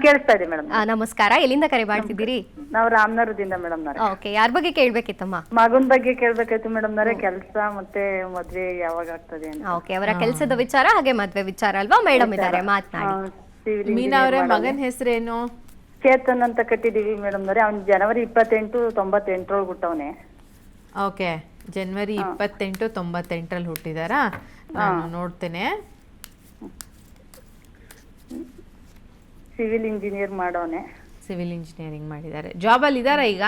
ಕೇಳಿಸ್ತಾ ಇದೆ ಮೇಡಮ್. ನಮಸ್ಕಾರ. ಎಲ್ಲಿಂದ ಕರೆ ಮಾಡ್ತಿದ್ದೀರಿ? ನಾವು ರಾಮನಗರದಿಂದ ಮೇಡಮ್. ಓಕೆ, ಯಾರ ಬಗ್ಗೆ ಕೇಳ್ಬೇಕಿತ್ತಮ್ಮ? ಮಗನ ಬಗ್ಗೆ ಕೇಳ್ಬೇಕಾಯ್ತು ಮೇಡಮ್. ಕೆಲಸ ಮತ್ತೆ ಮದ್ವೆ ಯಾವಾಗ ಆಗ್ತದೆ ಅಂತ. ಓಕೆ, ಅವರ ಕೆಲಸದ ವಿಚಾರ ಹಾಗೆ ಮದ್ವೆ ವಿಚಾರ ಅಲ್ವಾ? ಮೇಡಮ್ ಇದ್ದಾರೆ, ಮಾತನಾಡಿ. ಮೀನಾ ಅವರೇ, ಮಗನ ಹೆಸರೇನು? ಚೇತನ್ ಅಂತ ಕಟ್ಟಿದೀವಿ ಮೇಡಮ್. ಅವ್ನು ಜನವರಿ 28, 98 ಹುಟ್ಟವನೆ. ಓಕೆ, ಜನವರಿ 28, 98 ಹುಟ್ಟಿದಾರಾ? ನಾನು ನೋಡ್ತೇನೆ. ಸಿವಿಲ್ ಇಂಜಿನಿಯರ್ ಮಾಡೋನೆ. ಸಿವಿಲ್ ಇಂಜಿನಿಯರಿಂಗ್ ಮಾಡಿದ್ದಾರೆ. ಜಾಬ್ ಅಲ್ಲಿ ಇದಾರಾ ಈಗ?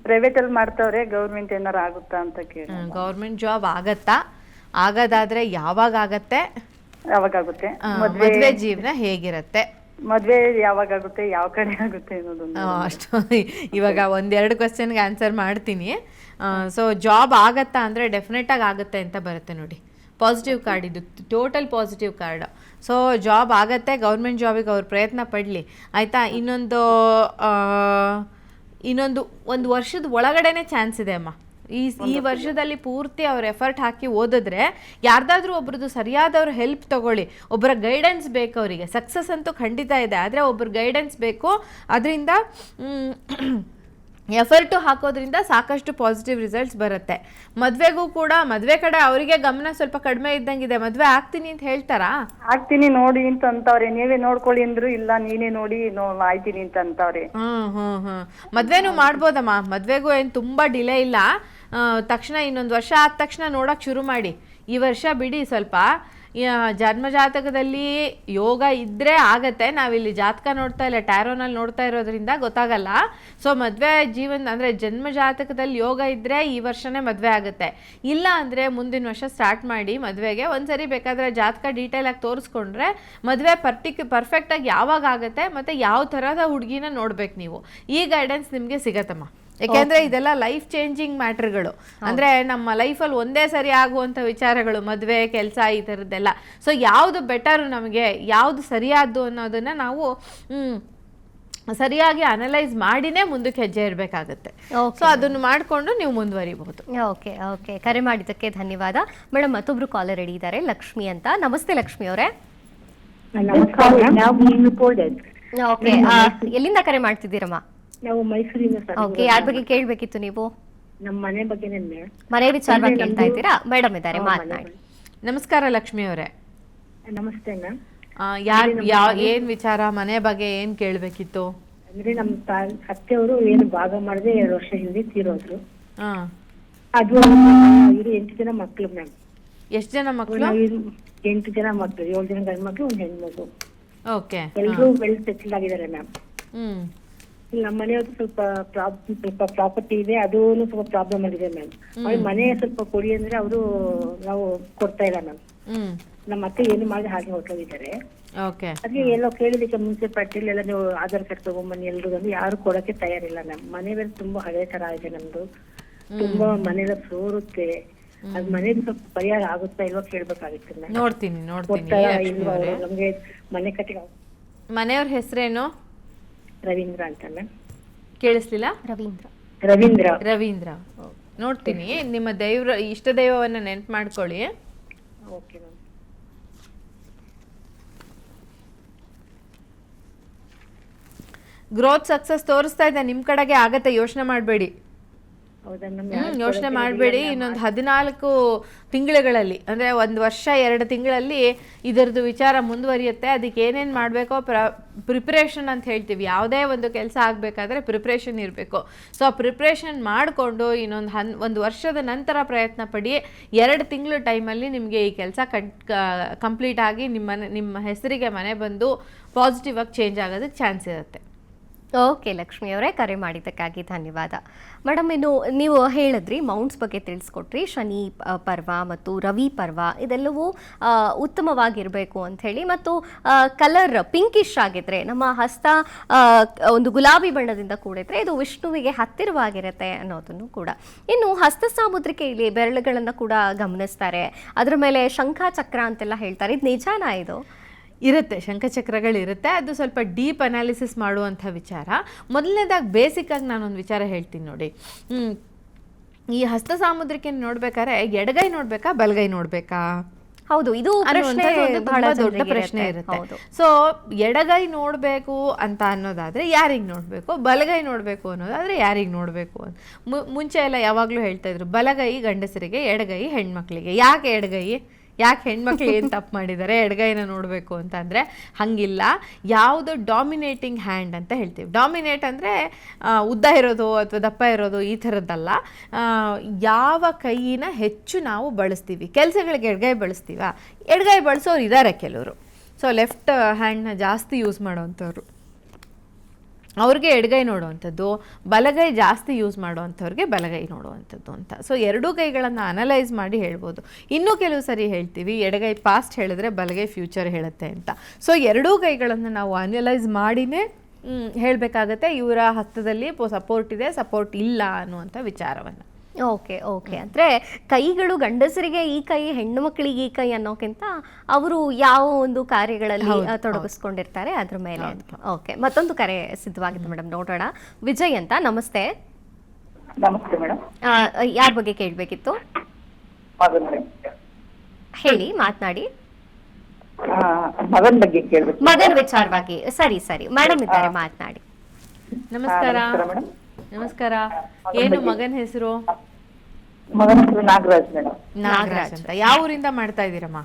ಪ್ರೈವೇಟ್ ಅಲ್ಲಿ ಮಾಡ್ತಾವ್ರೆ, ಗೌರ್ಮೆಂಟ್ ಏನಾರ ಆಗುತ್ತಾ ಅಂತ ಕೇಳಿ. ಗೌರ್ಮೆಂಟ್ ಜಾಬ್ ಆಗತ್ತಾ? ಆಗೋದಾದ್ರೆ ಯಾವಾಗ ಆಗತ್ತೆ? ಯಾವಾಗುತ್ತೆ ಮದುವೆ ಜೀವನ ಹೇಗಿರತ್ತೆ? ಮದ್ವೆ ಯಾವಾಗ ಆಗುತ್ತೆ, ಯಾವ ಕಡೆ ಆಗುತ್ತೆ ಅನ್ನೋದೊಂದು. ಅಷ್ಟು ಇವಾಗ ಒಂದೆರಡು ಕ್ವಶನ್ಗೆ ಆನ್ಸರ್ ಮಾಡ್ತೀನಿ. ಸೊ ಜಾಬ್ ಆಗತ್ತಾ ಅಂದರೆ ಡೆಫಿನೆಟಾಗಿ ಆಗುತ್ತೆ ಅಂತ ಬರುತ್ತೆ ನೋಡಿ. ಪಾಸಿಟಿವ್ ಕಾರ್ಡ್ ಇದು, total positive card. So job ಆಗತ್ತೆ, ಗೌರ್ಮೆಂಟ್ ಜಾಬಿಗೆ ಅವ್ರು ಪ್ರಯತ್ನ ಪಡಲಿ ಆಯಿತಾ. ಒಂದು ವರ್ಷದ ಒಳಗಡೆನೆ ಚಾನ್ಸ್ ಇದೆ ಅಮ್ಮ. ಈ ವರ್ಷದಲ್ಲಿ ಪೂರ್ತಿ ಅವ್ರು ಎಫರ್ಟ್ ಹಾಕಿ ಓದಿದ್ರೆ, ಯಾರ್ದಾದ್ರೂ ಒಬ್ರದ್ದು ಸರಿಯಾದವ್ರ ಹೆಲ್ಪ್ ತಗೊಳ್ಳಿ. ಒಬ್ಬರ ಗೈಡೆನ್ಸ್ ಬೇಕು ಅವರಿಗೆ. ಸಕ್ಸಸ್ ಅಂತೂ ಖಂಡಿತ ಇದೆ, ಆದರೆ ಒಬ್ಬರ ಗೈಡೆನ್ಸ್ ಬೇಕು. ಅದರಿಂದ ಎಫರ್ಟು ಹಾಕೋದ್ರಿಂದ ಸಾಕಷ್ಟು ಪಾಸಿಟಿವ್ ರಿಸಲ್ಟ್ಸ್ ಬರುತ್ತೆ. ಮದುವೆಗೂ ಕೂಡ ಮದುವೆ ಕಡೆ ಅವರಿಗೆ ಗಮನ ಸ್ವಲ್ಪ ಕಡಿಮೆ ಇದ್ದಂಗಿದೆ. ಮದುವೆ ಆಗ್ತೀನಿ ಅಂತ ಹೇಳ್ತಾರಾ? ಆಗ್ತೀನಿ ನೋಡಿ ಅಂತ ಅಂತವ್ರೆ. ನೀವೇ ನೋಡ್ಕೊಳ್ಳಿ ಅಂದ್ರು, ಇಲ್ಲ ನೀನೇ ನೋಡಿ ಆಯ್ತೀನಿ ಅಂತ ಅಂತವ್ರೆ. ಮದ್ವೆನೂ ಮಾಡ್ಬೋದಮ್ಮ. ಮದ್ವೆಗೂ ಏನು ತುಂಬಾ ಡಿಲೇ ಇಲ್ಲ. ತಕ್ಷಣ ಇನ್ನೊಂದು ವರ್ಷ ಆದ ತಕ್ಷಣ ನೋಡಕ್ ಶುರು ಮಾಡಿ. ಈ ವರ್ಷ ಬಿಡಿ ಸ್ವಲ್ಪ. ಜನ್ಮ ಜಾತಕದಲ್ಲಿ ಯೋಗ ಇದ್ದರೆ ಆಗತ್ತೆ. ನಾವಿಲ್ಲಿ ಜಾತಕ ನೋಡ್ತಾ ಇಲ್ಲ, ಟ್ಯಾರೋನಲ್ಲಿ ನೋಡ್ತಾ ಇರೋದ್ರಿಂದ ಗೊತ್ತಾಗಲ್ಲ. ಸೊ ಮದುವೆ ಜೀವನ ಅಂದರೆ ಜನ್ಮ ಜಾತಕದಲ್ಲಿ ಯೋಗ ಇದ್ದರೆ ಈ ವರ್ಷನೇ ಮದುವೆ ಆಗುತ್ತೆ. ಇಲ್ಲ ಅಂದರೆ ಮುಂದಿನ ವರ್ಷ ಸ್ಟಾರ್ಟ್ ಮಾಡಿ ಮದುವೆಗೆ. ಒಂದ್ಸರಿ ಬೇಕಾದರೆ ಜಾತಕ ಡೀಟೇಲಾಗಿ ತೋರಿಸ್ಕೊಂಡ್ರೆ ಮದುವೆ ಪರ್ಫೆಕ್ಟಾಗಿ ಯಾವಾಗ ಆಗುತ್ತೆ ಮತ್ತು ಯಾವ ಥರದ ಹುಡುಗಿನ ನೋಡ್ಬೇಕು ನೀವು, ಈ ಗೈಡೆನ್ಸ್ ನಿಮಗೆ ಸಿಗತ್ತಮ್ಮ. ಯಾಕೆಂದರೆ ಇದೆಲ್ಲ ಲೈಫ್ ಚೇಂಜಿಂಗ್ ಮ್ಯಾಟ್ರ್ಗಳು. ಅಂದರೆ ನಮ್ಮ ಲೈಫಲ್ಲಿ ಒಂದೇ ಸರಿ ಆಗುವಂಥ ವಿಚಾರಗಳು, ಮದುವೆ, ಕೆಲಸ, ಈ ಥರದ್ದೆಲ್ಲ. ಸೊ ಯಾವುದು ಬೆಟರು, ನಮಗೆ ಯಾವುದು ಸರಿಯಾದ್ದು ಅನ್ನೋದನ್ನು ನಾವು ಸರಿಯಾಗಿ ಅನಲೈಸ್ ಮಾಡಿನೇ ಮುಂದಕ್ಕೆ ಹೆಜ್ಜೆ ಇರಬೇಕಾಗತ್ತೆ. ಸೊ ಅದನ್ನು ಮಾಡಿಕೊಂಡು ನೀವು ಮುಂದುವರಿಬಹುದು. ಓಕೆ ಓಕೆ, ಕರೆ ಮಾಡಿದ್ದಕ್ಕೆ ಧನ್ಯವಾದ ಮೇಡಮ್. ಮತ್ತೊಬ್ರು ಕಾಲರ್ ರೆಡಿ ಇದ್ದಾರೆ, ಲಕ್ಷ್ಮಿ ಅಂತ. ನಮಸ್ತೆ ಲಕ್ಷ್ಮಿ ಅವರೇ. ಓಕೆ, ಎಲ್ಲಿಂದ ಕರೆ ಮಾಡ್ತಿದ್ದೀರಮ್ಮ? ನಾವು ಮೈಸೂರಿಂದ. ಓಕೆ, ಯಾರ ಬಗ್ಗೆ ಕೇಳಬೇಕಿತ್ತು ನೀವು? ನಮ್ಮ ಮನೆ ಬಗ್ಗೆನೇ. ಮನೆ ವಿಚಾರವಾಗಿ ಕೇಳ್ತಾ ಇದ್ದೀರಾ? ಮೇಡಮ್ ಇದ್ದಾರೆ, ಮಾತನಾಡಿ. ನಮಸ್ಕಾರ ಲಕ್ಷ್ಮಿ ಅವರೇ. ನಮಸ್ತೆ ಮ್ಯಾಮ್. ಏನ್ ವಿಚಾರ, ಮನೆ ಬಗ್ಗೆ ಏನ್ ಕೇಳಬೇಕಿತ್ತು? ಅಂದ್ರೆ ನಮ್ಮ ಅತ್ತೆಯವರು ಏನು ಭಾಗ ಮಾಡದೆ 2 ವರ್ಷ ಹಿಂದೆ ತೀರೋದ್ರು. ಅದು ಇವರು 8 ಜನ ಮಕ್ಕಳು ಮ್ಯಾಮ್. ಎಷ್ಟು ಜನ ಮಕ್ಕಳು? 8 ಜನ ಮಕ್ಕಳು, 7 ಜನ ಗಂಡು ಮಕ್ಕಳು, 1 ಹೆಣ್ಮಗು. ಓಕೆ. ಎಲ್ಲರೂ ವೆಲ್ ಸೆಟಲ್ ಆಗಿದ್ದಾರೆ ಮ್ಯಾಮ್. ನಮ್ಮ ಮನೆಯವ್ರು ಸ್ವಲ್ಪ ಪ್ರಾಪರ್ಟಿ ಇದೆ, ಅದೂ ಸ್ವಲ್ಪ ಪ್ರಾಬ್ಲಮ್ ಆಗಿದೆ ಮ್ಯಾಮ್. ಅವ್ರ ಮನೆ ಸ್ವಲ್ಪ ಕೊಡಿ ಅಂದ್ರೆ ಅವರು ನಾವು ಕೊಡ್ತಾ ಇಲ್ಲ ಮ್ಯಾಮ್. ನಮ್ಮ ಅತ್ತೆ ಏನು ಮಾಡಿ ಹಾಗೆ ಹೊರಟೋಗಿದ್ದಾರೆ. ಅದ್ಕೆ ಎಲ್ಲೋ ಕೇಳಿದಕ್ಕೆ ಮುನ್ಸಿಪಾಲಿಟಿಲಿ ಎಲ್ಲ ನೀವು ಆಧಾರ್ ಕಾರ್ಡ್ ತಗೊಂಬನ್ನಿ ಎಲ್ರು ಅಂದ್ರೆ ಯಾರು ಕೊಡಕ್ಕೆ ತಯಾರಿಲ್ಲ ಮ್ಯಾಮ್. ಮನೆ ಬೇರೆ ತುಂಬಾ ಹಳೆ ತರ ಇದೆ ನಮ್ದು, ತುಂಬಾ ಮನೆಲ್ಲ ಸೋರುತ್ತೆ. ಅದ್ ಮನೇಲಿ ಸ್ವಲ್ಪ ಪರಿಹಾರ ಆಗುತ್ತಾ ಇಲ್ವಾ ಕೇಳ್ಬೇಕಾಗಿತ್ತು ಮ್ಯಾಮ್. ನೋಡ್ತೀನಿ ನಮ್ಗೆ ಮನೆ ಕಟ್ಟಿ. ಮನೆಯವ್ರ ಹೆಸರೇನು? ರವೀಂದ್ರ ಅಂತ ಮ್ಯಾಮ್. ಕೇಳಿಸ್ಲಿಲ್ಲ? ರವೀಂದ್ರ. ನೋಡ್ತೀನಿ. ನಿಮ್ಮ ಇಷ್ಟ ದೈವವನ್ನ ನೆನ್ಪು ಮಾಡ್ಕೊಳ್ಳಿ. Okay ma'am. ಗ್ರೋತ್ ಸಕ್ಸಸ್ ತೋರಿಸ್ತಾ ಇದೆ, ನಿಮ್ ಕಡೆಗೆ ಆಗತ್ತೆ, ಯೋಚನೆ ಮಾಡಬೇಡಿ. ಯೋಚನೆ ಮಾಡಬೇಡಿ. ಇನ್ನೊಂದು 14 ತಿಂಗಳುಗಳಲ್ಲಿ, ಅಂದರೆ 1 ವರ್ಷ 2 ತಿಂಗಳಲ್ಲಿ ಇದರದ್ದು ವಿಚಾರ ಮುಂದುವರಿಯುತ್ತೆ. ಅದಕ್ಕೆ ಏನೇನು ಮಾಡಬೇಕೋ ಪ್ರಿಪ್ರೇಷನ್ ಅಂತ ಹೇಳ್ತೀವಿ. ಯಾವುದೇ ಒಂದು ಕೆಲಸ ಆಗಬೇಕಾದ್ರೆ ಪ್ರಿಪ್ರೇಷನ್ ಇರಬೇಕು. ಸೊ ಆ ಪ್ರಿಪ್ರೇಷನ್ ಮಾಡಿಕೊಂಡು ಇನ್ನೊಂದು 1 ವರ್ಷದ ನಂತರ ಪ್ರಯತ್ನ ಪಡಿ. 2 ತಿಂಗಳು ಟೈಮಲ್ಲಿ ನಿಮಗೆ ಈ ಕೆಲಸ ಕಂಪ್ಲೀಟ್ ಆಗಿ ನಿಮ್ಮ ಹೆಸರಿಗೆ ಮನೆ ಬಂದು ಪಾಸಿಟಿವ್ ಆಗಿ ಚೇಂಜ್ ಆಗೋದಕ್ಕೆ ಚಾನ್ಸ್ ಇರುತ್ತೆ. ಓಕೆ ಲಕ್ಷ್ಮಿ ಅವರೇ, ಕರೆ ಮಾಡಿದ್ದಕ್ಕಾಗಿ ಧನ್ಯವಾದ. ಮೇಡಮ್, ಇನ್ನು ನೀವು ಹೇಳಿದ್ರಿ ಮೌಂಟ್ಸ್ ಬಗ್ಗೆ ತಿಳಿಸ್ಕೊಟ್ರಿ. ಶನಿ ಪರ್ವ ಮತ್ತು ರವಿ ಪರ್ವ ಇದೆಲ್ಲವೂ ಉತ್ತಮವಾಗಿರಬೇಕು ಅಂಥೇಳಿ, ಮತ್ತು ಕಲರ್ ಪಿಂಕಿಶ್ ಆಗಿದ್ರೆ, ನಮ್ಮ ಹಸ್ತ ಒಂದು ಗುಲಾಬಿ ಬಣ್ಣದಿಂದ ಕೂಡಿದ್ರೆ ಇದು ವಿಷ್ಣುವಿಗೆ ಹತ್ತಿರವಾಗಿರುತ್ತೆ ಅನ್ನೋದನ್ನು ಕೂಡ. ಇನ್ನು ಹಸ್ತ ಸಾಮುದ್ರಿಕೆಯಲ್ಲಿ ಬೆರಳುಗಳನ್ನು ಕೂಡ ಗಮನಿಸ್ತಾರೆ, ಅದರ ಮೇಲೆ ಶಂಖ ಚಕ್ರ ಅಂತೆಲ್ಲ ಹೇಳ್ತಾರೆ. ಇದು ನಿಜಾನಾ? ಇದು ಇರುತ್ತೆ, ಶಂಖಚಕ್ರಗಳಿರುತ್ತೆ. ಅದು ಸ್ವಲ್ಪ ಡೀಪ್ ಅನಾಲಿಸಿಸ್ ಮಾಡುವಂಥ ವಿಚಾರ. ಮೊದಲನೇದಾಗಿ ಬೇಸಿಕ್ಕಾಗಿ ನಾನೊಂದು ವಿಚಾರ ಹೇಳ್ತೀನಿ ನೋಡಿ. ಈ ಹಸ್ತ ಸಾಮುದ್ರಿಕೆ ನೋಡ್ಬೇಕಾದ್ರೆ ಎಡಗೈ ನೋಡ್ಬೇಕಾ ಬಲಗೈ ನೋಡ್ಬೇಕಾ? ಹೌದು, ಇದು ಬಹಳ ದೊಡ್ಡ ಪ್ರಶ್ನೆ ಇರುತ್ತೆ. ಸೊ ಎಡಗೈ ನೋಡ್ಬೇಕು ಅಂತ ಅನ್ನೋದಾದ್ರೆ ಯಾರಿಗೆ ನೋಡ್ಬೇಕು, ಬಲಗೈ ನೋಡ್ಬೇಕು ಅನ್ನೋದಾದ್ರೆ ಯಾರಿಗೆ ನೋಡ್ಬೇಕು ಅಂತ ಮುಂಚೆ ಎಲ್ಲ ಯಾವಾಗ್ಲೂ ಹೇಳ್ತಾ ಇದ್ರು, ಬಲಗೈ ಗಂಡಸರಿಗೆ, ಎಡಗೈ ಹೆಣ್ಮಕ್ಳಿಗೆ. ಯಾಕೆ ಎಡಗೈ? ಯಾಕೆ ಹೆಣ್ಮಕ್ಳು ಏನು ತಪ್ಪು ಮಾಡಿದ್ದಾರೆ ಎಡಗೈನ ನೋಡಬೇಕು ಅಂತಂದರೆ ಹಂಗಿಲ್ಲ. ಯಾವುದು ಡಾಮಿನೇಟಿಂಗ್ ಹ್ಯಾಂಡ್ ಅಂತ ಹೇಳ್ತೀವಿ. ಡಾಮಿನೇಟ್ ಅಂದರೆ ಉದ್ದ ಇರೋದು ಅಥವಾ ದಪ್ಪ ಇರೋದು ಈ ಥರದ್ದಲ್ಲ. ಯಾವ ಕೈಯಿನ ಹೆಚ್ಚು ನಾವು ಬಳಸ್ತೀವಿ, ಕೆಲಸಗಳಿಗೆ ಎಡಗೈ ಬಳಸ್ತೀವ. ಎಡಗೈ ಬಳಸೋರು ಇದ್ದಾರೆ ಕೆಲವರು. ಸೊ ಲೆಫ್ಟ್ ಹ್ಯಾಂಡ್ನ ಜಾಸ್ತಿ ಯೂಸ್ ಮಾಡೋವಂಥವ್ರು. ಅವ್ರಿಗೆ ಎಡಗೈ ನೋಡುವಂಥದ್ದು, ಬಲಗೈ ಜಾಸ್ತಿ ಯೂಸ್ ಮಾಡುವಂಥವ್ರಿಗೆ ಬಲಗೈ ನೋಡುವಂಥದ್ದು ಅಂತ. ಸೊ ಎರಡೂ ಕೈಗಳನ್ನು ಅನಲೈಸ್ ಮಾಡಿ ಹೇಳ್ಬೋದು. ಇನ್ನೂ ಕೆಲವು ಸರಿ ಹೇಳ್ತೀವಿ ಎಡಗೈ ಪಾಸ್ಟ್ ಹೇಳಿದ್ರೆ ಬಲಗೈ ಫ್ಯೂಚರ್ ಹೇಳುತ್ತೆ ಅಂತ. ಸೊ ಎರಡೂ ಕೈಗಳನ್ನು ನಾವು ಅನಲೈಸ್ ಮಾಡಿನೇ ಹೇಳಬೇಕಾಗತ್ತೆ ಇವರ ಹಸ್ತದಲ್ಲಿ ಸಪೋರ್ಟ್ ಇದೆ, ಸಪೋರ್ಟ್ ಇಲ್ಲ ಅನ್ನುವಂಥ ವಿಚಾರವನ್ನು. Okay okay. ಅಂದರೆ ಕೈಗಳು ಗಂಡಸರಿಗೆ ಈ ಕೈ, ಹೆಣ್ಣು ಮಕ್ಕಳಿಗೆ ಈ ಕೈ ಅನ್ನೋಕ್ಕಿಂತ ಅವರು ಯಾವ ಒಂದು ಕಾರ್ಯಗಳಲ್ಲಿ ತೊಡಗಿಸ್ಕೊಂಡಿರ್ತಾರೆ ಅದ್ರ ಮೇಲೆ. ಓಕೆ, ಮತ್ತೊಂದು ಕರೆ ಸಿದ್ಧವಾಗಿದೆ ಮೇಡಮ್, ನೋಡೋಣ. ವಿಜಯ್ ಅಂತ, ನಮಸ್ತೆ. ನಮಸ್ತೆ ಮೇಡಮ್. ಯಾರ ಬಗ್ಗೆ ಕೇಳಬೇಕಿತ್ತು? ಹೇಳಿ, ಮಾತನಾಡಿ. ಮಗನ್ ಬಗ್ಗೆ ಕೇಳ್ಬೇಕು. ಮಗನ ವಿಚಾರವಾಗಿ. ಸರಿ ಸರಿ, ಮೇಡಮ್ ಇದ್ದಾರೆ, ಮಾತನಾಡಿ. ನಮಸ್ಕಾರ. ನಮಸ್ಕಾರ. ಏನು ಮಗನ ಹೆಸರು? ಮಗನ ಹೆಸರು ನಾಗರಾಜ್ ಮೇಡಮ್. ನಾಗರಾಜ್ ಅಂತ. ಯಾವ ಊರಿಂದ ಮಾಡ್ತಾ ಇದ್ದೀರಮ್ಮ?